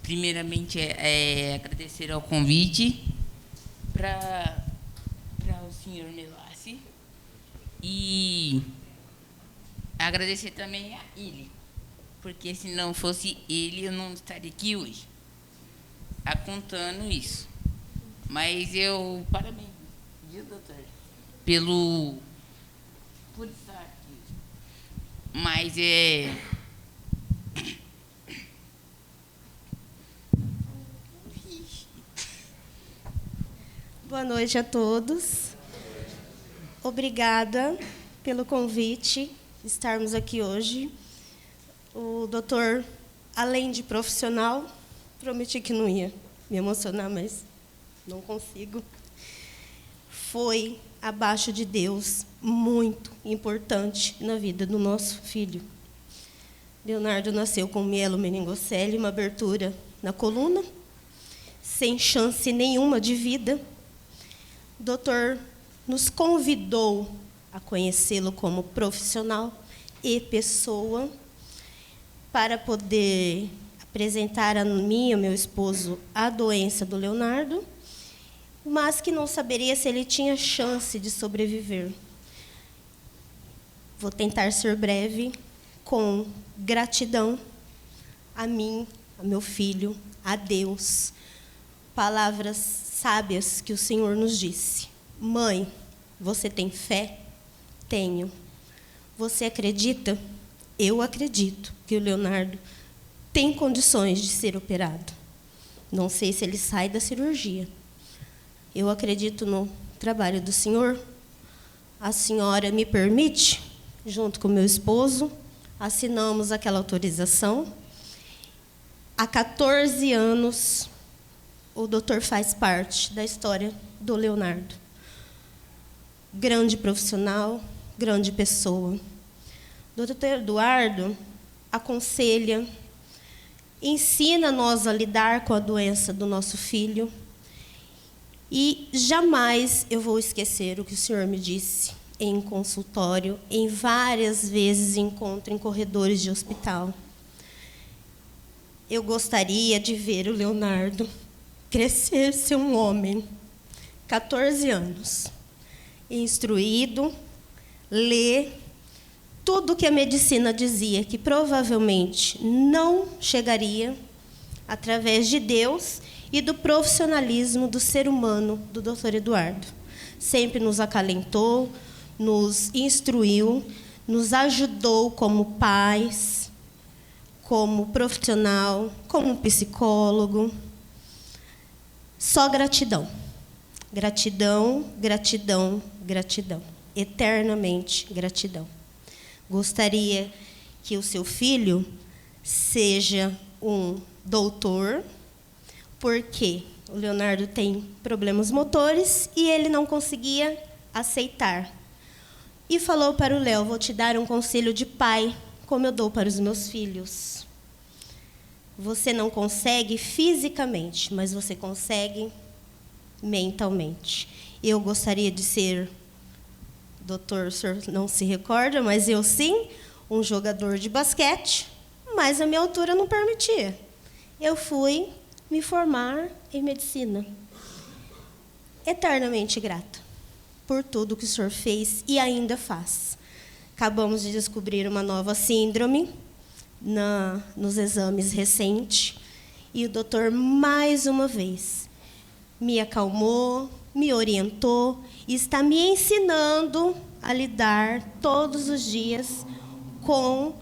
Primeiramente, agradecer ao convite para o senhor Melassi e agradecer também a ele, porque se não fosse ele, eu não estaria aqui hoje, contando isso. Mas eu parabéns, viu, doutor, por estar aqui. Mas Boa noite a todos. Obrigada pelo convite, estarmos aqui hoje. O doutor, além de profissional, prometi que não ia me emocionar, mas não consigo. Foi, abaixo de Deus, muito importante na vida do nosso filho. Leonardo nasceu com mielomeningocele, uma abertura na coluna, sem chance nenhuma de vida. O doutor nos convidou a conhecê-lo como profissional e pessoa, para poder apresentar a mim e ao meu esposo a doença do Leonardo, mas que não saberia se ele tinha chance de sobreviver. Vou tentar ser breve, com gratidão a mim, a meu filho, a Deus. Palavras sábias que o Senhor nos disse. Mãe, você tem fé? Tenho. Você acredita? Eu acredito que o Leonardo tem condições de ser operado. Não sei se ele sai da cirurgia. Eu acredito no trabalho do Senhor. A senhora me permite, junto com meu esposo, assinamos aquela autorização. Há 14 anos, o doutor faz parte da história do Leonardo. Grande profissional, grande pessoa. O doutor Eduardo aconselha, ensina nós a lidar com a doença do nosso filho. E jamais eu vou esquecer o que o senhor me disse em consultório, em várias vezes encontro em corredores de hospital. Eu gostaria de ver o Leonardo crescer, ser um homem, 14 anos, instruído, ler tudo que a medicina dizia que provavelmente não chegaria, através de Deus e do profissionalismo do ser humano, do Dr. Eduardo. Sempre nos acalentou, nos instruiu, nos ajudou como pais, como profissional, como psicólogo. Só gratidão. Gratidão, gratidão, gratidão. Eternamente gratidão. Gostaria que o seu filho seja um doutor, porque o Leonardo tem problemas motores e ele não conseguia aceitar. E falou para o Léo, vou te dar um conselho de pai, como eu dou para os meus filhos. Você não consegue fisicamente, mas você consegue mentalmente. Eu gostaria de ser, doutor, o senhor não se recorda, mas eu sim, um jogador de basquete, mas a minha altura não permitia. Eu fui me formar em medicina. Eternamente grata por tudo que o senhor fez e ainda faz. Acabamos de descobrir uma nova síndrome nos exames recentes, e o doutor, mais uma vez, me acalmou, me orientou e está me ensinando a lidar todos os dias com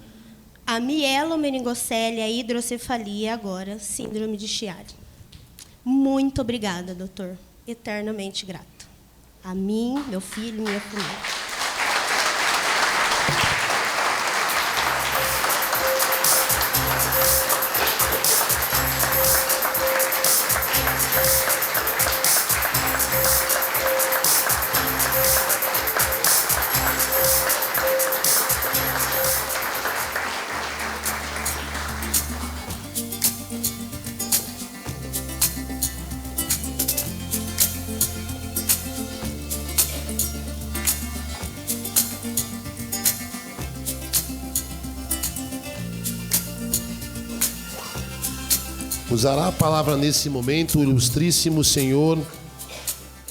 a mielomeningocele, a hidrocefalia, agora síndrome de Chiari. Muito obrigada, doutor. Eternamente grata. A mim, meu filho, minha família. Usará a palavra nesse momento o ilustríssimo senhor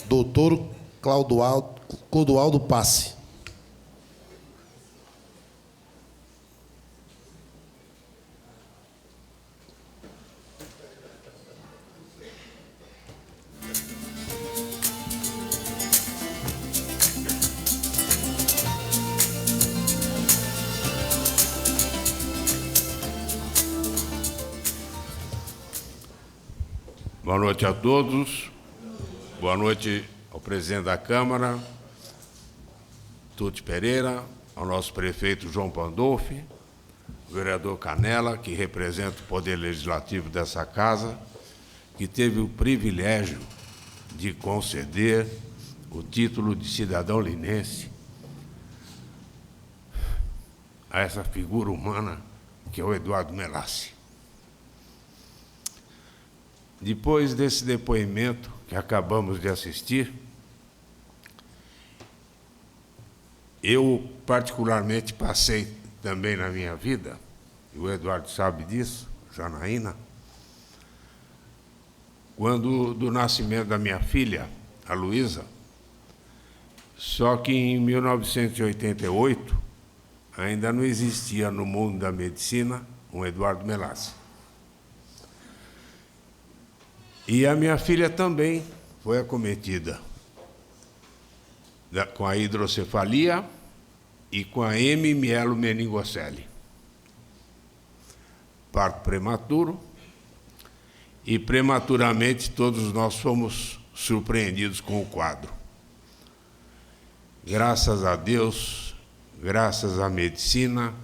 Dr. Clodoaldo Passe. Boa noite a todos. Boa noite ao presidente da Câmara, Tuti Pereira, ao nosso prefeito João Pandolfi, o vereador Canela, que representa o Poder Legislativo dessa casa, que teve o privilégio de conceder o título de cidadão linense a essa figura humana que é o Eduardo Melassi. Depois desse depoimento que acabamos de assistir, eu particularmente passei também na minha vida, e o Eduardo sabe disso, Janaína, quando do nascimento da minha filha, a Luísa, só que em 1988, ainda não existia no mundo da medicina um Eduardo Melassi. E a minha filha também foi acometida com a hidrocefalia e com a hemimelomeningocele. Parto prematuro, e prematuramente todos nós fomos surpreendidos com o quadro. Graças a Deus, graças à medicina,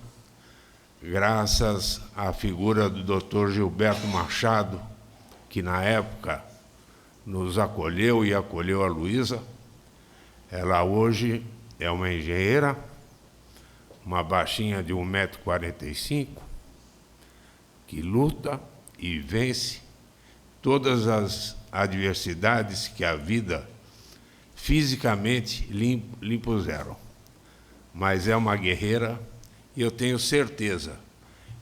graças à figura do Dr. Gilberto Machado, que na época nos acolheu e acolheu a Luísa. Ela hoje é uma engenheira, uma baixinha de 1,45 m, que luta e vence todas as adversidades que a vida fisicamente lhe impuseram. Mas é uma guerreira e eu tenho certeza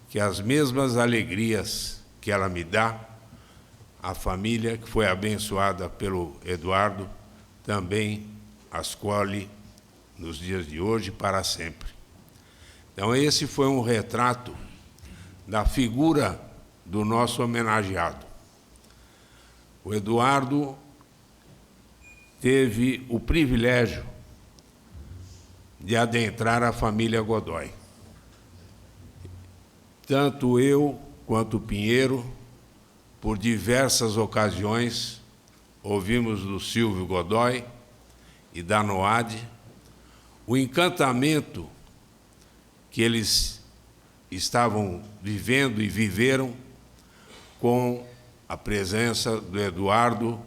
que as mesmas alegrias que ela me dá, a família que foi abençoada pelo Eduardo também as colhe nos dias de hoje para sempre. Então esse foi um retrato da figura do nosso homenageado. O Eduardo teve o privilégio de adentrar a família Godoy. Tanto eu quanto o Pinheiro, por diversas ocasiões, ouvimos do Silvio Godoy e da Noade o encantamento que eles estavam vivendo e viveram com a presença do Eduardo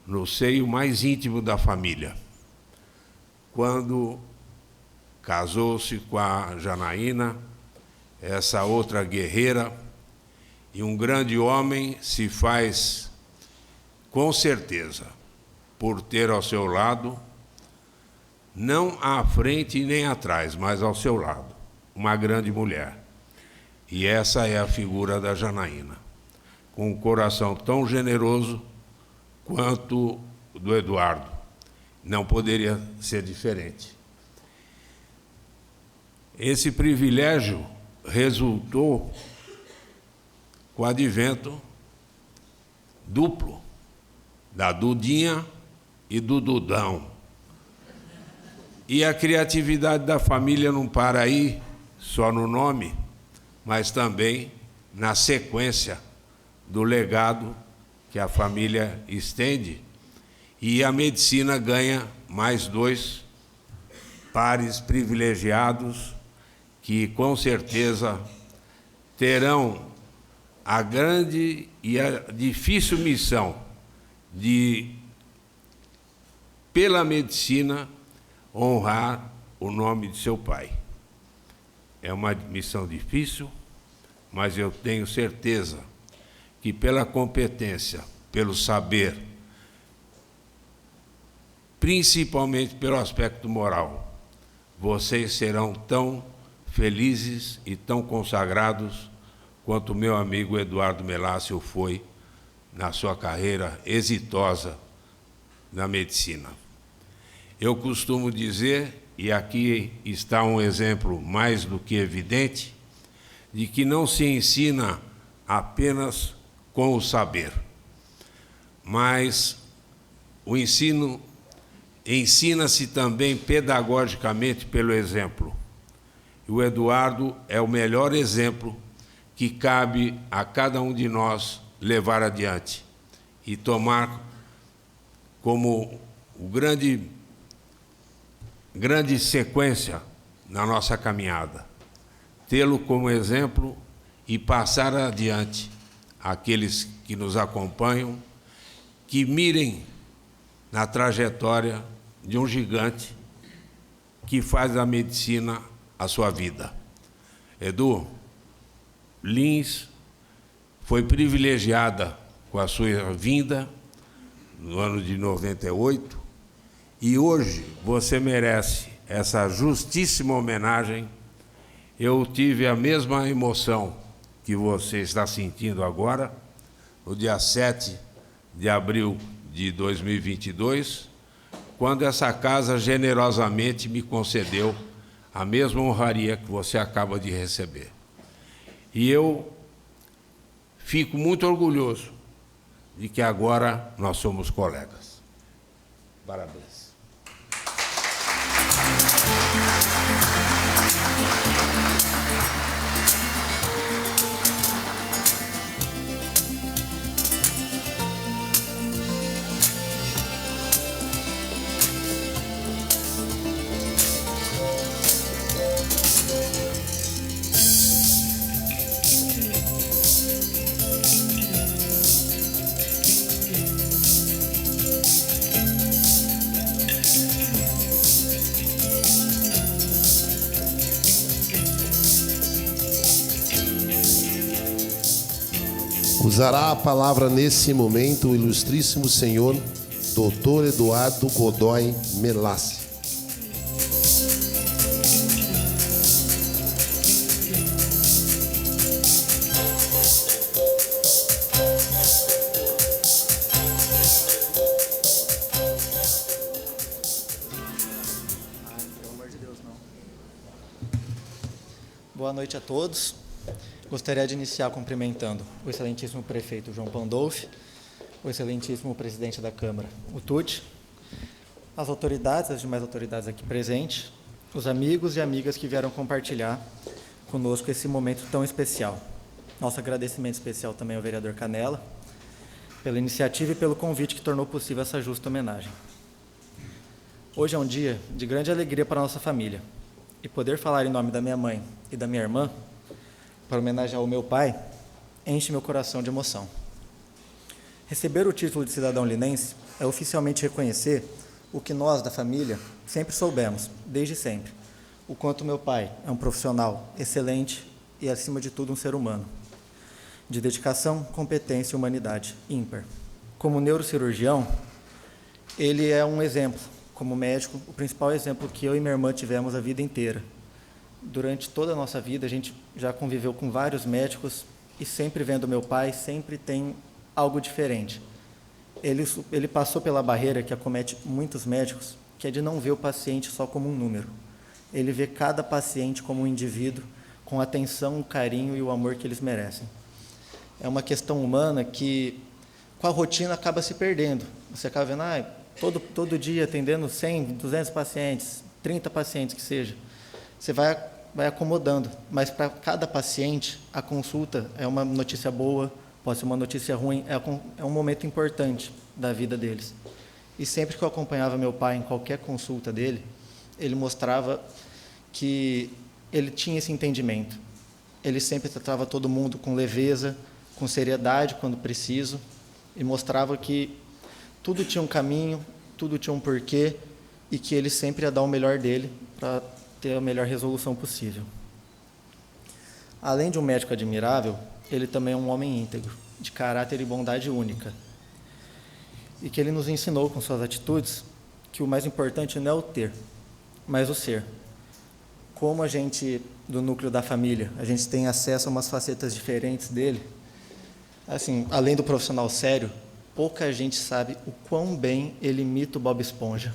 no seio mais íntimo da família. Quando casou-se com a Janaína, essa outra guerreira, e um grande homem se faz, com certeza, por ter ao seu lado, não à frente nem atrás, mas ao seu lado, uma grande mulher. E essa é a figura da Janaína, com um coração tão generoso quanto o do Eduardo. Não poderia ser diferente. Esse privilégio resultou com o advento duplo da Dudinha e do Dudão. E a criatividade da família não para aí, só no nome, mas também na sequência do legado que a família estende, e a medicina ganha mais 2 pares privilegiados que, com certeza, terão a grande e a difícil missão de, pela medicina, honrar o nome de seu pai. É uma missão difícil, mas eu tenho certeza que pela competência, pelo saber, principalmente pelo aspecto moral, vocês serão tão felizes e tão consagrados quanto o meu amigo Eduardo Melassi foi na sua carreira exitosa na medicina. Eu costumo dizer, e aqui está um exemplo mais do que evidente, de que não se ensina apenas com o saber, mas o ensino ensina-se também pedagogicamente pelo exemplo. E o Eduardo é o melhor exemplo que cabe a cada um de nós levar adiante e tomar como o grande sequência na nossa caminhada. Tê-lo como exemplo e passar adiante àqueles que nos acompanham, que mirem na trajetória de um gigante que faz da medicina a sua vida. Edu, Lins foi privilegiada com a sua vinda no ano de 98, e hoje você merece essa justíssima homenagem. Eu tive a mesma emoção que você está sentindo agora, no dia 7 de abril de 2022, quando essa casa generosamente me concedeu a mesma honraria que você acaba de receber. E eu fico muito orgulhoso de que agora nós somos colegas. Parabéns. Usará a palavra nesse momento o ilustríssimo senhor Dr. Eduardo Godoy Melassi. Boa noite a todos. Gostaria de iniciar cumprimentando o excelentíssimo prefeito João Pandolfi, o excelentíssimo presidente da Câmara, o Tuti, as autoridades, as demais autoridades aqui presentes, os amigos e amigas que vieram compartilhar conosco esse momento tão especial. Nosso agradecimento especial também ao vereador Canela, pela iniciativa e pelo convite que tornou possível essa justa homenagem. Hoje é um dia de grande alegria para a nossa família, e poder falar em nome da minha mãe e da minha irmã, para homenagear o meu pai, enche meu coração de emoção. Receber o título de cidadão linense é oficialmente reconhecer o que nós, da família, sempre soubemos, desde sempre, o quanto meu pai é um profissional excelente e, acima de tudo, um ser humano, de dedicação, competência e humanidade ímpar. Como neurocirurgião, ele é um exemplo. Como médico, o principal exemplo que eu e minha irmã tivemos a vida inteira. Durante toda a nossa vida, a gente já conviveu com vários médicos e sempre vendo meu pai, sempre tem algo diferente. Ele passou pela barreira que acomete muitos médicos, que é de não ver o paciente só como um número. Ele vê cada paciente como um indivíduo, com a atenção, o carinho e o amor que eles merecem. É uma questão humana que, com a rotina, acaba se perdendo. Você acaba vendo, todo dia atendendo 100, 200 pacientes, 30 pacientes que seja. Você vai acomodando, mas para cada paciente, a consulta é uma notícia boa, pode ser uma notícia ruim, é um momento importante da vida deles. E sempre que eu acompanhava meu pai em qualquer consulta dele, ele mostrava que ele tinha esse entendimento. Ele sempre tratava todo mundo com leveza, com seriedade quando preciso, e mostrava que tudo tinha um caminho, tudo tinha um porquê, e que ele sempre ia dar o melhor dele para ter a melhor resolução possível. Além de um médico admirável, ele também é um homem íntegro, de caráter e bondade única. E que ele nos ensinou com suas atitudes que o mais importante não é o ter, mas o ser. Como a gente, do núcleo da família, a gente tem acesso a umas facetas diferentes dele, assim, além do profissional sério, pouca gente sabe o quão bem ele imita o Bob Esponja.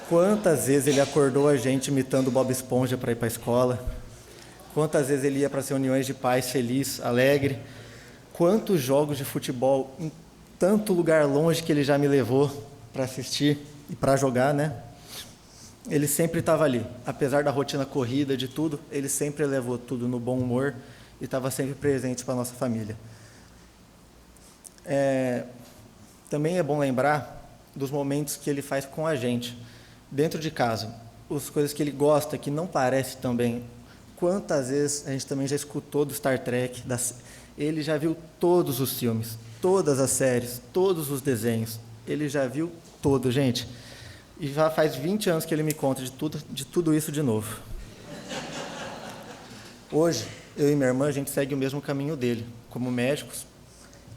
Quantas vezes ele acordou a gente imitando o Bob Esponja para ir para a escola? Quantas vezes ele ia para as reuniões de pais feliz, alegre? Quantos jogos de futebol em tanto lugar longe que ele já me levou para assistir e para jogar, né? Ele sempre estava ali. Apesar da rotina corrida, de tudo, ele sempre levou tudo no bom humor e estava sempre presente para a nossa família. Também é bom lembrar dos momentos que ele faz com a gente. Dentro de casa, as coisas que ele gosta, que não parece também. Quantas vezes a gente também já escutou do Star Trek, ele já viu todos os filmes, todas as séries, todos os desenhos. Ele já viu todo, gente. E já faz 20 anos que ele me conta de tudo isso de novo. Hoje, eu e minha irmã, a gente segue o mesmo caminho dele, como médicos.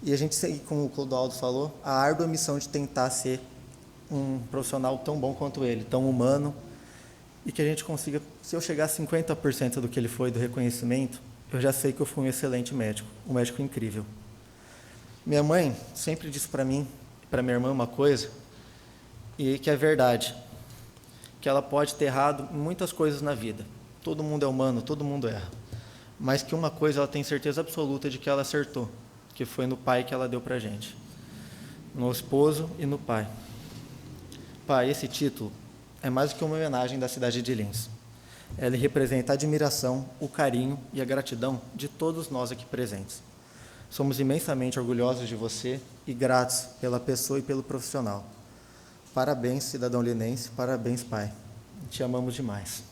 E a gente segue, como o Clodoaldo falou, a árdua missão de tentar ser um profissional tão bom quanto ele, tão humano, e que a gente consiga, se eu chegar a 50% do que ele foi, do reconhecimento, eu já sei que eu fui um excelente médico, um médico incrível. Minha mãe sempre disse para mim e para minha irmã uma coisa, e que é verdade, que ela pode ter errado em muitas coisas na vida. Todo mundo é humano, todo mundo erra. Mas que uma coisa ela tem certeza absoluta de que ela acertou, que foi no pai que ela deu para a gente. No esposo e no pai. Pai, esse título é mais do que uma homenagem da cidade de Lins. Ele representa a admiração, o carinho e a gratidão de todos nós aqui presentes. Somos imensamente orgulhosos de você e gratos pela pessoa e pelo profissional. Parabéns, cidadão linense, parabéns, pai. Te amamos demais.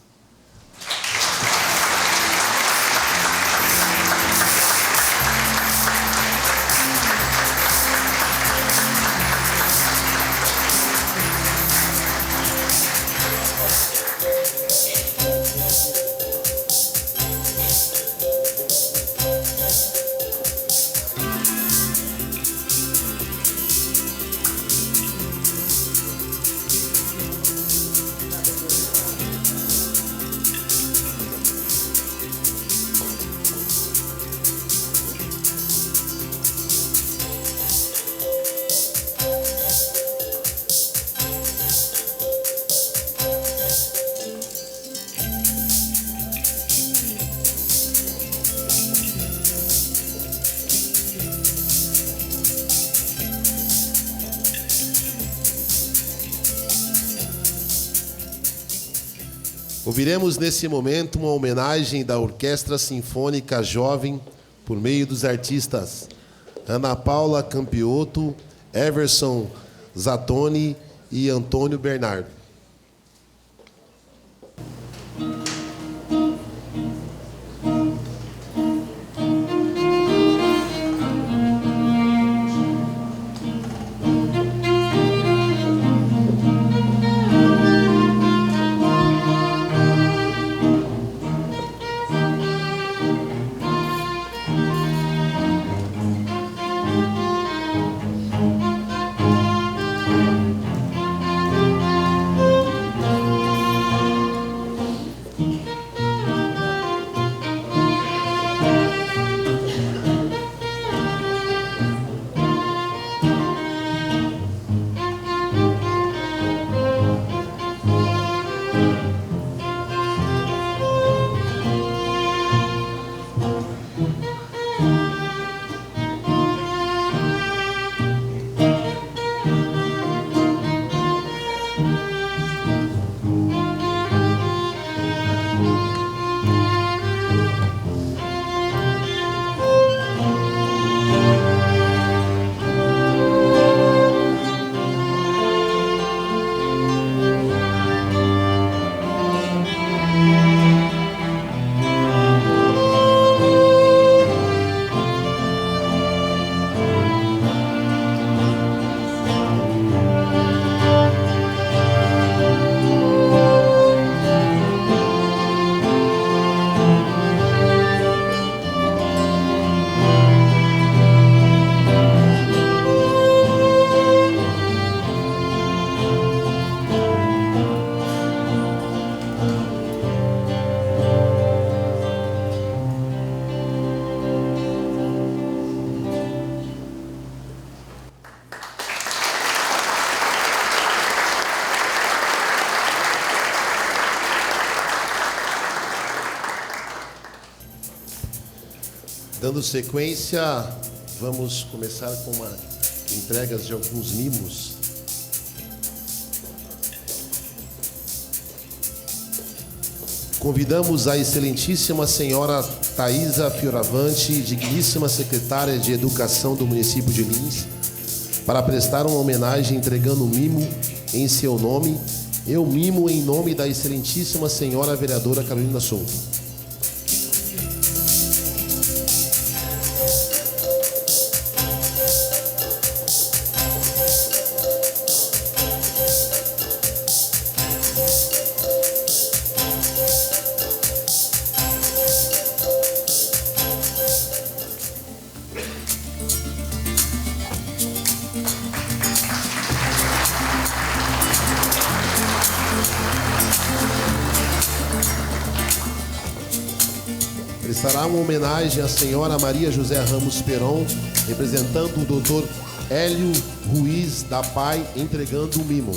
Ouviremos nesse momento uma homenagem da Orquestra Sinfônica Jovem por meio dos artistas Ana Paula Campiotto, Everson Zattoni e Antônio Bernardo. Dando sequência, vamos começar com entregas de alguns mimos. Convidamos a excelentíssima senhora Thaisa Fioravante, digníssima secretária de Educação do município de Lins, para prestar uma homenagem entregando um mimo em seu nome. Eu mimo em nome da excelentíssima senhora vereadora Carolina Souto. Prestará uma homenagem à senhora Maria José Ramos Peron, representando o doutor Hélio Ruiz da PAI, entregando o mimo.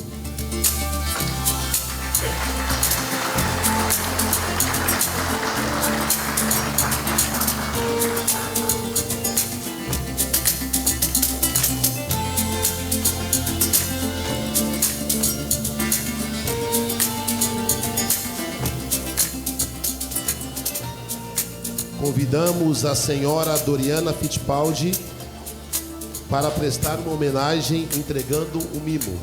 Convidamos a senhora Doriana Fittipaldi para prestar uma homenagem entregando um mimo.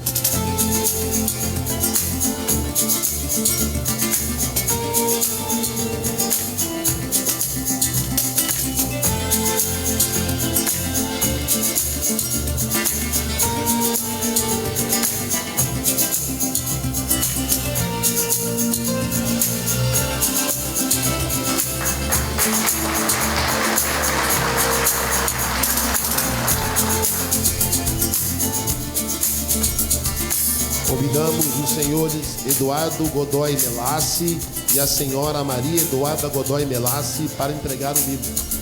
Convidamos os senhores Eduardo Godoy Melassi e a senhora Maria Eduarda Godoy Melassi para entregar o mimo.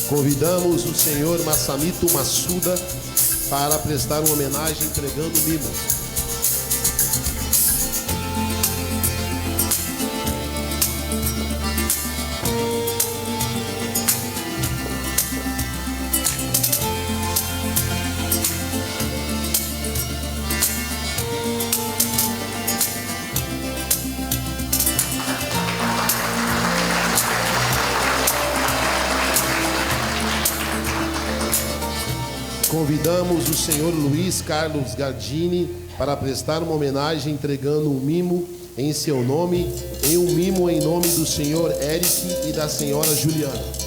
Convidamos o senhor Massamito Massuda para prestar uma homenagem entregando o mimo. Convidamos o senhor Luiz Carlos Gardini para prestar uma homenagem entregando um mimo em seu nome e um mimo em nome do senhor Eric e da senhora Juliana.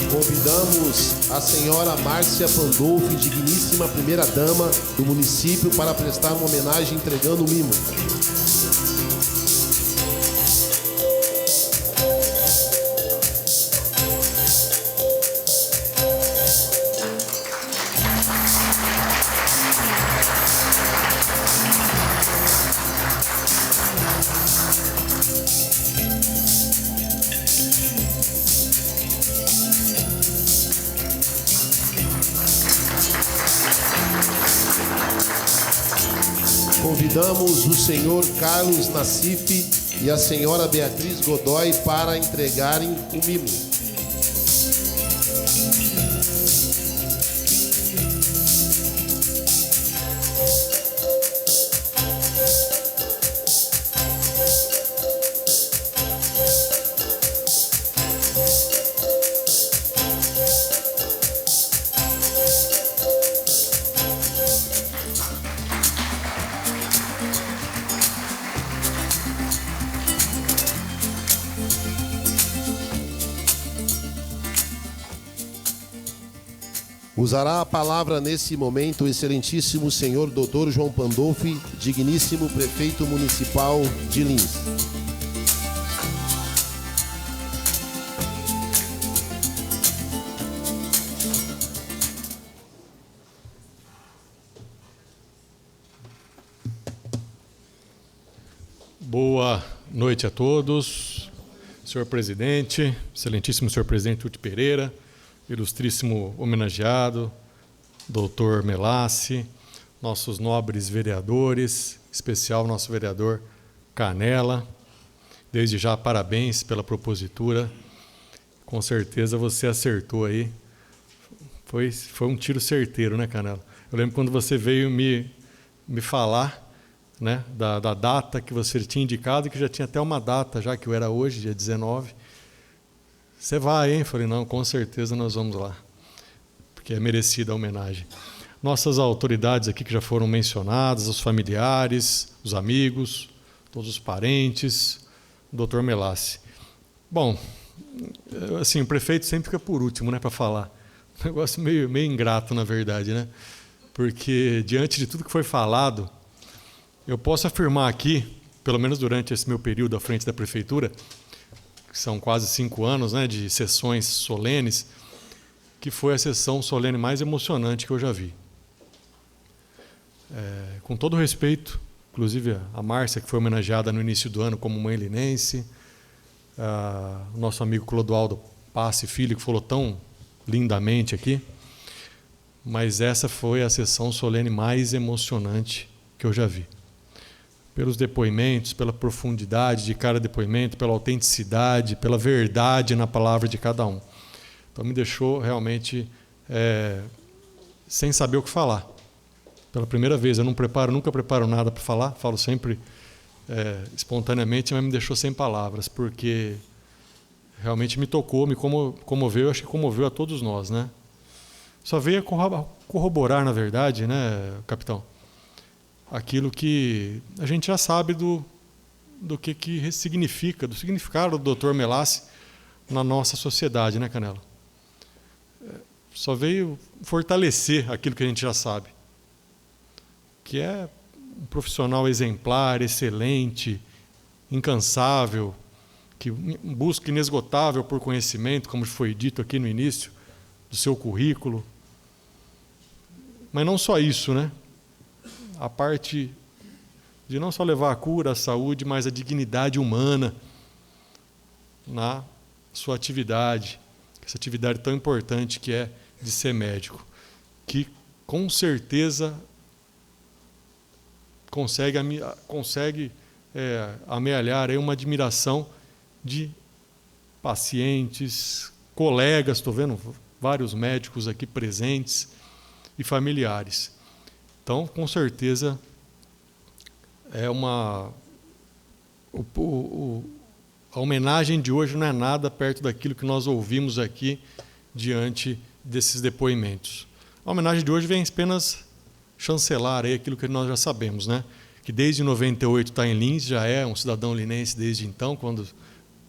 Convidamos a senhora Márcia Pandolfi, digníssima primeira-dama do município, para prestar uma homenagem entregando o mimo. Convidamos o senhor Carlos Nassif e a senhora Beatriz Godoy para entregarem o mimo. Usará a palavra nesse momento o excelentíssimo senhor Dr. João Pandolfi, digníssimo prefeito municipal de Lins. Boa noite a todos, senhor presidente, excelentíssimo senhor presidente Tuti Pereira, ilustríssimo homenageado, doutor Melassi, nossos nobres vereadores, em especial nosso vereador Canela. Desde já, parabéns pela propositura. Com certeza você acertou aí. Foi um tiro certeiro, né, Canela? Eu lembro quando você veio me falar, né, da data que você tinha indicado, que já tinha até uma data, já que eu era hoje, dia 19. Você vai, hein? Falei, não, com certeza nós vamos lá, porque é merecida a homenagem. Nossas autoridades aqui que já foram mencionadas, os familiares, os amigos, todos os parentes, o Dr. Melassi. Bom, assim, o prefeito sempre fica por último, né, para falar. Um negócio meio ingrato, na verdade, né? Porque, diante de tudo que foi falado, eu posso afirmar aqui, pelo menos durante esse meu período à frente da prefeitura, que são quase 5 anos, né, de sessões solenes, que foi a sessão solene mais emocionante que eu já vi. Com todo respeito, inclusive a Márcia, que foi homenageada no início do ano como mãe linense, o nosso amigo Clodoaldo Passe Filho, que falou tão lindamente aqui, mas essa foi a sessão solene mais emocionante que eu já vi. Pelos depoimentos, pela profundidade de cada depoimento, pela autenticidade, pela verdade na palavra de cada um. Então me deixou realmente sem saber o que falar. Pela primeira vez, eu nunca preparo nada para falar, falo sempre espontaneamente, mas me deixou sem palavras, porque realmente me tocou, me comoveu, acho que comoveu a todos nós, né? Só veio corroborar, na verdade, né, capitão, aquilo que a gente já sabe do que significa, do significado do Dr. Melassi na nossa sociedade, né, Canela? Só veio fortalecer aquilo que a gente já sabe, que é um profissional exemplar, excelente, incansável, que busca inesgotável por conhecimento, como foi dito aqui no início do seu currículo. Mas não só isso, né? A parte de não só levar a cura, a saúde, mas a dignidade humana na sua atividade, essa atividade tão importante que é de ser médico, que com certeza consegue amealhar aí uma admiração de pacientes, colegas, estou vendo vários médicos aqui presentes e familiares. Então, com certeza, a homenagem de hoje não é nada perto daquilo que nós ouvimos aqui diante desses depoimentos. A homenagem de hoje vem apenas chancelar aí aquilo que nós já sabemos, né? Que desde 98 está em Lins, já é um cidadão linense desde então, quando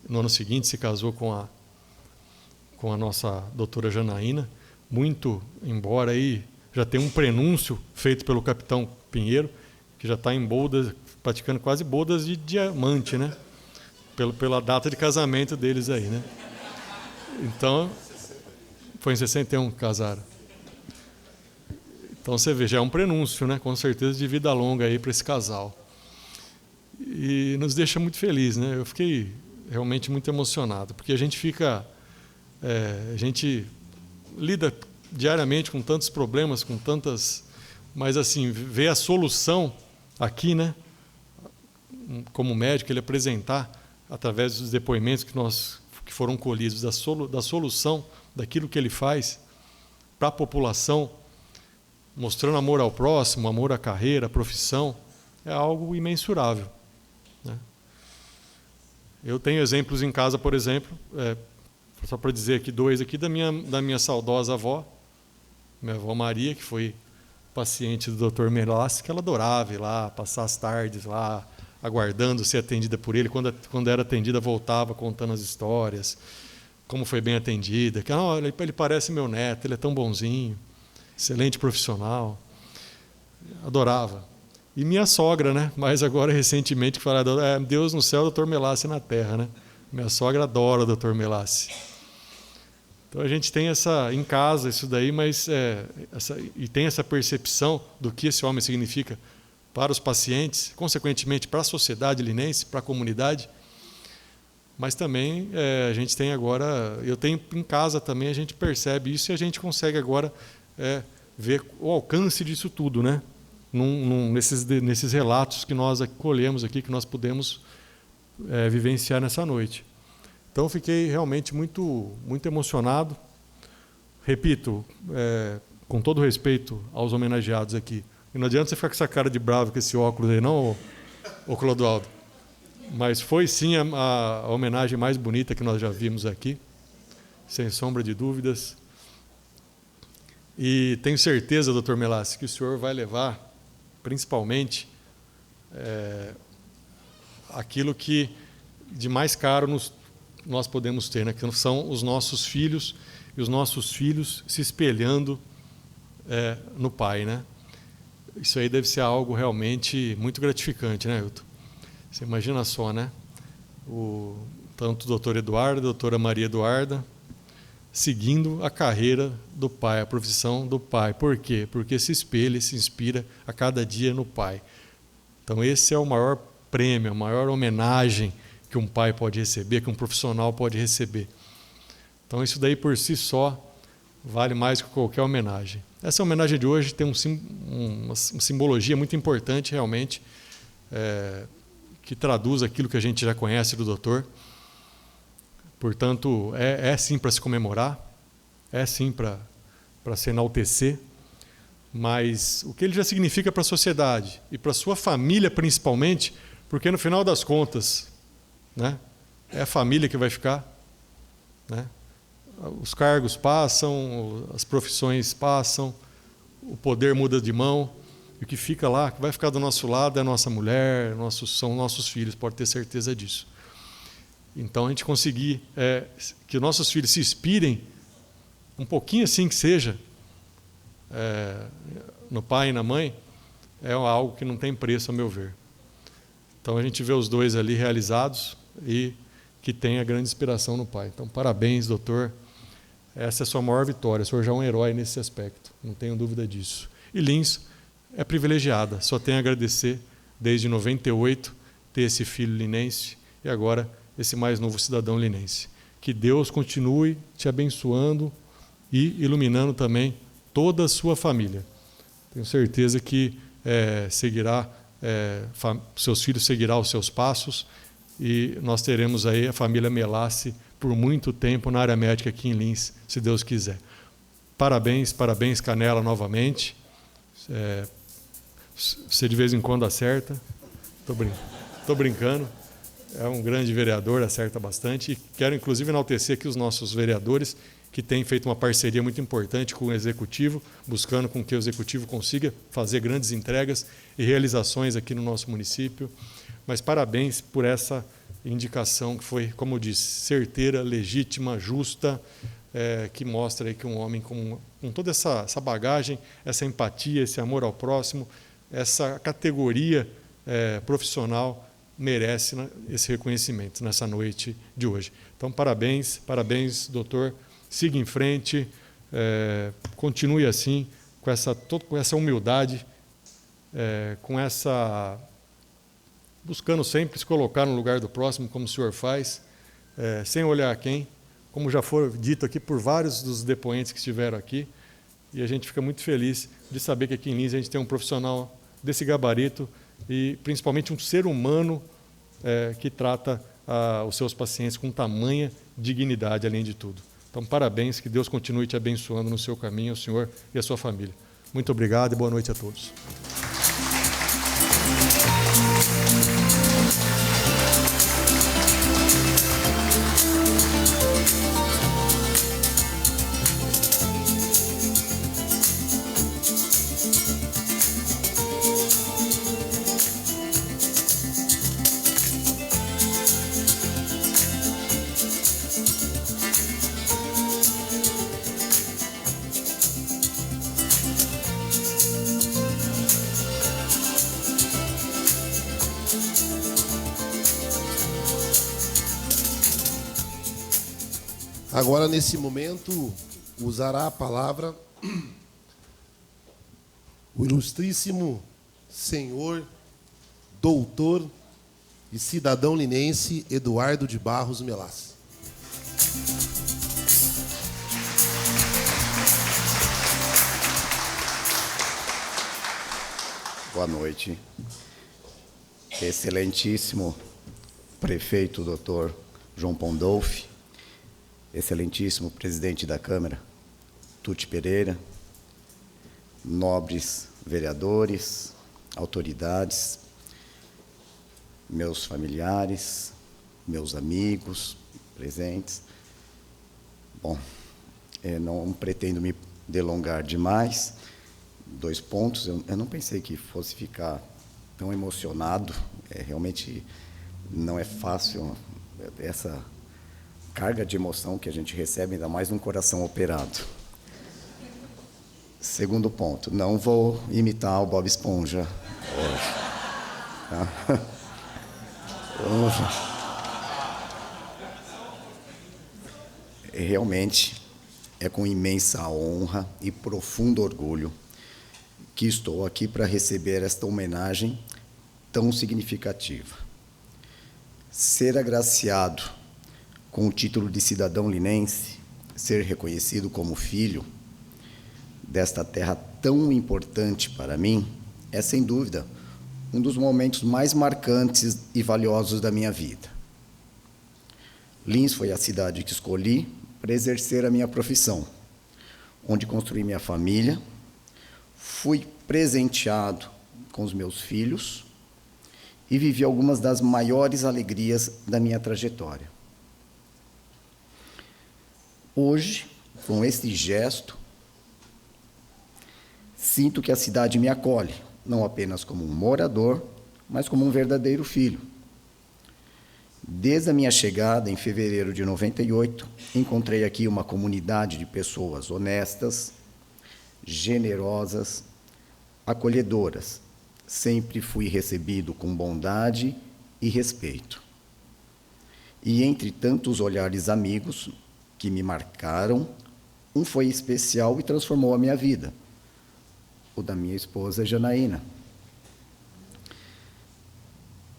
no ano seguinte se casou com a nossa doutora Janaína, muito embora aí já tem um prenúncio feito pelo capitão Pinheiro, que já está em bodas, praticando quase bodas de diamante, né? Pela data de casamento deles aí, né? Então, foi em 61 que casaram. Então você vê, já é um prenúncio, né? Com certeza, de vida longa aí para esse casal. E nos deixa muito feliz, né? Eu fiquei realmente muito emocionado, porque a gente lida diariamente com tantos problemas, mas assim, ver a solução aqui, né? Como médico, ele apresentar através dos depoimentos que foram colhidos da solução daquilo que ele faz para a população, mostrando amor ao próximo, amor à carreira, à profissão, é algo imensurável, né? Eu tenho exemplos em casa, por exemplo, só para dizer aqui 2 aqui da minha saudosa avó, minha avó Maria, que foi paciente do Dr. Melassi, que ela adorava ir lá, passar as tardes lá, aguardando ser atendida por ele. Quando era atendida, voltava contando as histórias, como foi bem atendida, que ele parece meu neto, ele é tão bonzinho, excelente profissional, adorava. E minha sogra, né? Mas agora recentemente que falaram, Deus no céu, Dr. Melassi na terra, né? Minha sogra adora o Dr. Melassi. Então a gente tem em casa isso daí, mas e tem essa percepção do que esse homem significa para os pacientes, consequentemente para a sociedade linense, para a comunidade. Mas também a gente tem agora, eu tenho em casa também, a gente percebe isso e a gente consegue agora ver o alcance disso tudo, né? Nesses relatos que nós colhemos aqui, que nós pudemos vivenciar nessa noite. Então, eu fiquei realmente muito, muito emocionado. Repito, com todo respeito aos homenageados aqui, E não adianta você ficar com essa cara de bravo com esse óculos aí, não, ô Clodoaldo. Mas foi sim a homenagem mais bonita que nós já vimos aqui, sem sombra de dúvidas. E tenho certeza, doutor Melassi, que o senhor vai levar, principalmente, aquilo que de mais caro nós podemos ter, né? Que são os nossos filhos, e os nossos filhos se espelhando no pai, né? Isso aí deve ser algo realmente muito gratificante, né, Hilton? Você imagina só, né? Tanto o doutor Eduardo, a doutora Maria Eduarda, seguindo a carreira do pai, a profissão do pai. Por quê? Porque se espelha, se inspira a cada dia no pai. Então esse é o maior prêmio, a maior homenagem que um pai pode receber, que um profissional pode receber. Então isso daí por si só vale mais que qualquer homenagem. Essa homenagem de hoje tem uma simbologia muito importante realmente, que traduz aquilo que a gente já conhece do doutor. Portanto, é sim para se comemorar, é sim para se enaltecer, mas o que ele já significa para a sociedade e para a sua família principalmente, porque no final das contas, né, é a família que vai ficar, né? Os cargos passam, as profissões passam, o poder muda de mão, e o que fica lá, que vai ficar do nosso lado é a nossa mulher, são nossos filhos, pode ter certeza disso. Então, a gente conseguir que os nossos filhos se inspirem, um pouquinho assim que seja, no pai e na mãe, é algo que não tem preço, a meu ver. Então, a gente vê os dois ali realizados e que tem a grande inspiração no pai. Então, parabéns, doutor. Essa é a sua maior vitória. O senhor já é um herói nesse aspecto, não tenho dúvida disso. E Lins é privilegiada, só tenho a agradecer, desde 98, ter esse filho linense e agora esse mais novo cidadão linense. Que Deus continue te abençoando e iluminando também toda a sua família. Tenho certeza que seus filhos seguirão os seus passos e nós teremos aí a família Melassi por muito tempo na área médica aqui em Lins, se Deus quiser. Parabéns, parabéns, Canela, novamente. Você de vez em quando acerta. Estou brincando. É um grande vereador, acerta bastante. E quero, inclusive, enaltecer aqui os nossos vereadores, que têm feito uma parceria muito importante com o Executivo, buscando com que o Executivo consiga fazer grandes entregas e realizações aqui no nosso município. Mas parabéns por essa indicação que foi, como eu disse, certeira, legítima, justa, que mostra aí que um homem com toda essa bagagem, essa empatia, esse amor ao próximo, essa categoria profissional merece esse reconhecimento nessa noite de hoje. Então, parabéns, parabéns, doutor. Siga em frente, continue assim, com essa humildade, buscando sempre se colocar no lugar do próximo, como o senhor faz, sem olhar a quem, como já foi dito aqui por vários dos depoentes que estiveram aqui, e a gente fica muito feliz de saber que aqui em Lins a gente tem um profissional desse gabarito e principalmente um ser humano que trata os seus pacientes com tamanha dignidade, além de tudo. Então, parabéns, que Deus continue te abençoando no seu caminho, o senhor e a sua família. Muito obrigado e boa noite a todos. Agora, nesse momento, usará a palavra o ilustríssimo senhor, doutor e cidadão linense Eduardo de Barros Melassi. Boa noite. Excelentíssimo prefeito, doutor João Pandolfi, excelentíssimo presidente da Câmara, Tuti Pereira, nobres vereadores, autoridades, meus familiares, meus amigos presentes. Bom, não pretendo me delongar demais. 2 pontos. Eu não pensei que fosse ficar tão emocionado. Realmente não é fácil essa carga de emoção que a gente recebe, ainda mais num coração operado. Segundo ponto, não vou imitar o Bob Esponja hoje. Tá? Realmente é com imensa honra e profundo orgulho que estou aqui para receber esta homenagem tão significativa. Ser agraciado com o título de cidadão linense, ser reconhecido como filho desta terra tão importante para mim, é sem dúvida um dos momentos mais marcantes e valiosos da minha vida. Lins foi a cidade que escolhi para exercer a minha profissão, onde construí minha família, fui presenteado com os meus filhos e vivi algumas das maiores alegrias da minha trajetória. Hoje, com este gesto, sinto que a cidade me acolhe, não apenas como um morador, mas como um verdadeiro filho. Desde a minha chegada, em fevereiro de 98, encontrei aqui uma comunidade de pessoas honestas, generosas, acolhedoras. Sempre fui recebido com bondade e respeito. E entre tantos olhares amigos que me marcaram, um foi especial e transformou a minha vida, o da minha esposa Janaína,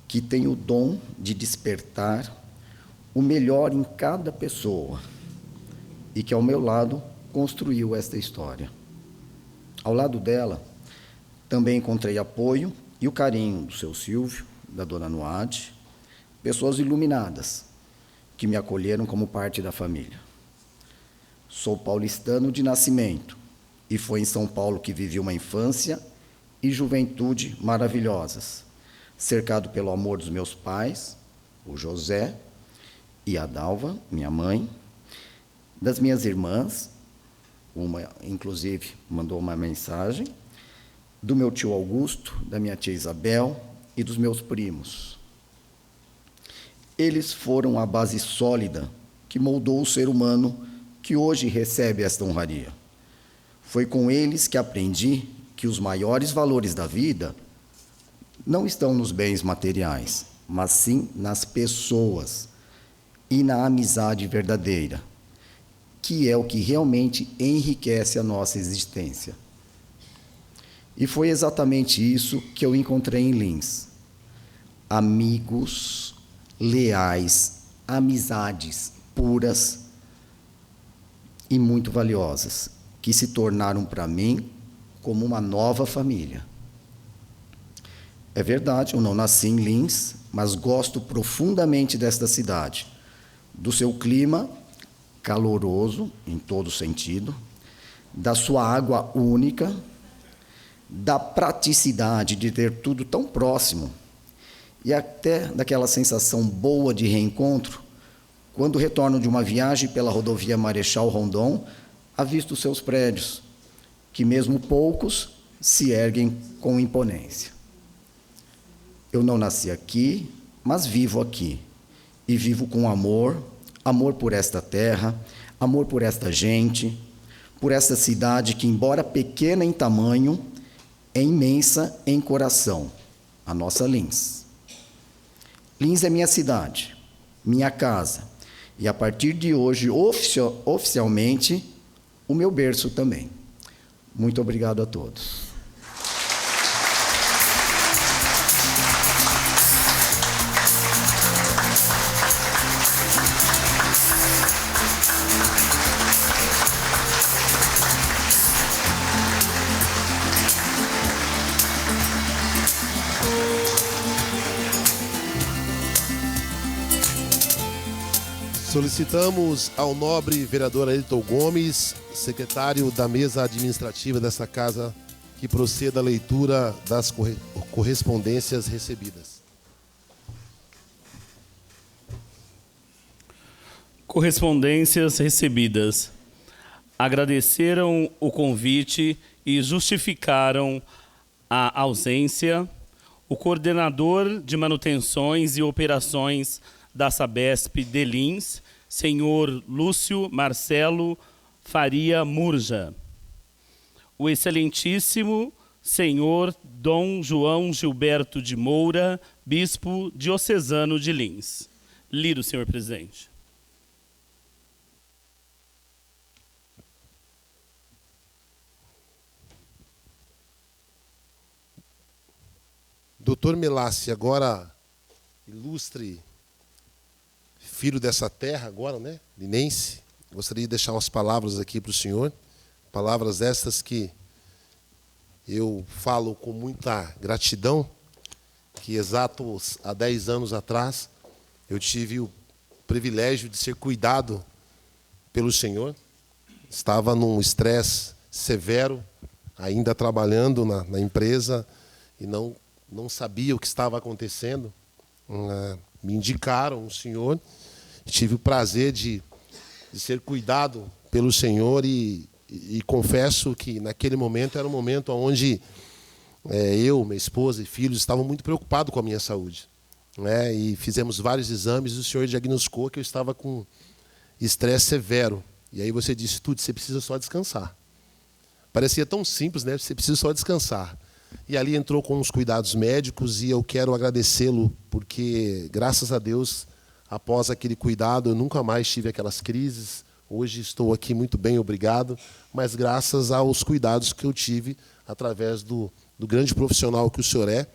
que tem o dom de despertar o melhor em cada pessoa e que, ao meu lado, construiu esta história. Ao lado dela, também encontrei apoio e o carinho do seu Silvio, da dona Noade, pessoas iluminadas que me acolheram como parte da família. Sou paulistano de nascimento e foi em São Paulo que vivi uma infância e juventude maravilhosas, cercado pelo amor dos meus pais, o José e a Dalva, minha mãe, das minhas irmãs, uma, inclusive, mandou uma mensagem, do meu tio Augusto, da minha tia Isabel e dos meus primos. Eles foram a base sólida que moldou o ser humano que hoje recebe esta honraria. Foi com eles que aprendi que os maiores valores da vida não estão nos bens materiais, mas sim nas pessoas e na amizade verdadeira, que é o que realmente enriquece a nossa existência. E foi exatamente isso que eu encontrei em Lins. Amigos leais, amizades puras e muito valiosas, que se tornaram para mim como uma nova família. É verdade, eu não nasci em Lins, mas gosto profundamente desta cidade, do seu clima caloroso, em todo sentido, da sua água única, da praticidade de ter tudo tão próximo e até daquela sensação boa de reencontro quando retorno de uma viagem pela rodovia Marechal Rondon, avisto seus prédios, que mesmo poucos se erguem com imponência. Eu não nasci aqui, mas vivo aqui, e vivo com amor, amor por esta terra, amor por esta gente, por esta cidade que, embora pequena em tamanho, é imensa em coração, a nossa Lins. Lins é minha cidade, minha casa, e a partir de hoje, oficialmente, o meu berço também. Muito obrigado a todos. Solicitamos ao nobre vereador Ayrton Gomes, secretário da mesa administrativa dessa casa, que proceda a leitura das correspondências recebidas. Correspondências recebidas. Agradeceram o convite e justificaram a ausência o coordenador de manutenções e operações da Sabesp de Lins, senhor Lúcio Marcelo Faria Murja, o excelentíssimo senhor Dom João Gilberto de Moura, bispo diocesano de Lins. Lido, senhor presidente. Doutor Melassi, agora ilustre filho dessa terra, agora, né, linense, gostaria de deixar umas palavras aqui para o senhor, palavras estas que eu falo com muita gratidão, que exatos há 10 anos atrás eu tive o privilégio de ser cuidado pelo senhor, estava num estresse severo, ainda trabalhando na empresa e não sabia o que estava acontecendo. Me indicaram o senhor, tive o prazer de ser cuidado pelo senhor e confesso que naquele momento era um momento onde eu, minha esposa e filhos estavam muito preocupados com a minha saúde, né? E fizemos vários exames e o senhor diagnosticou que eu estava com estresse severo. E aí você disse, Tuti, você precisa só descansar. Parecia tão simples, né? Você precisa só descansar. E ali entrou com os cuidados médicos e eu quero agradecê-lo porque, graças a Deus, após aquele cuidado, eu nunca mais tive aquelas crises. Hoje estou aqui muito bem, obrigado, mas graças aos cuidados que eu tive através do grande profissional que o senhor é.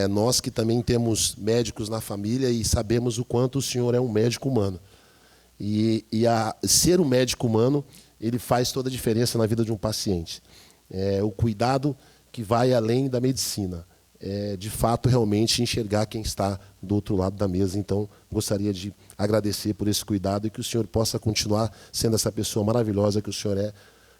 Nós que também temos médicos na família e sabemos o quanto o senhor é um médico humano. Ser um médico humano, ele faz toda a diferença na vida de um paciente. O cuidado que vai além da medicina. De fato, realmente, enxergar quem está do outro lado da mesa. Então, gostaria de agradecer por esse cuidado e que o senhor possa continuar sendo essa pessoa maravilhosa que o senhor é,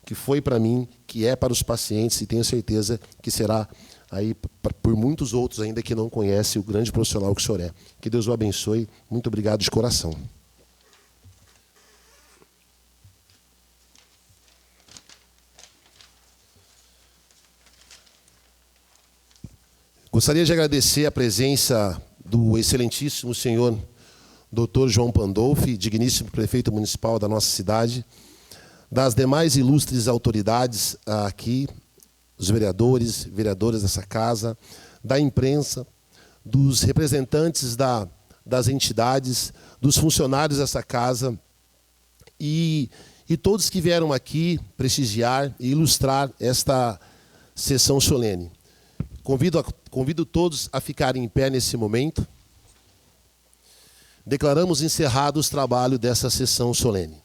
que foi para mim, que é para os pacientes e tenho certeza que será aí por muitos outros ainda que não conhecem o grande profissional que o senhor é. Que Deus o abençoe. Muito obrigado de coração. Gostaria de agradecer a presença do excelentíssimo senhor Dr. João Pandolfi, digníssimo prefeito municipal da nossa cidade, das demais ilustres autoridades aqui, os vereadores, vereadoras dessa casa, da imprensa, dos representantes das entidades, dos funcionários dessa casa e todos que vieram aqui prestigiar e ilustrar esta sessão solene. Convido todos a ficarem em pé nesse momento. Declaramos encerrado o trabalho dessa sessão solene.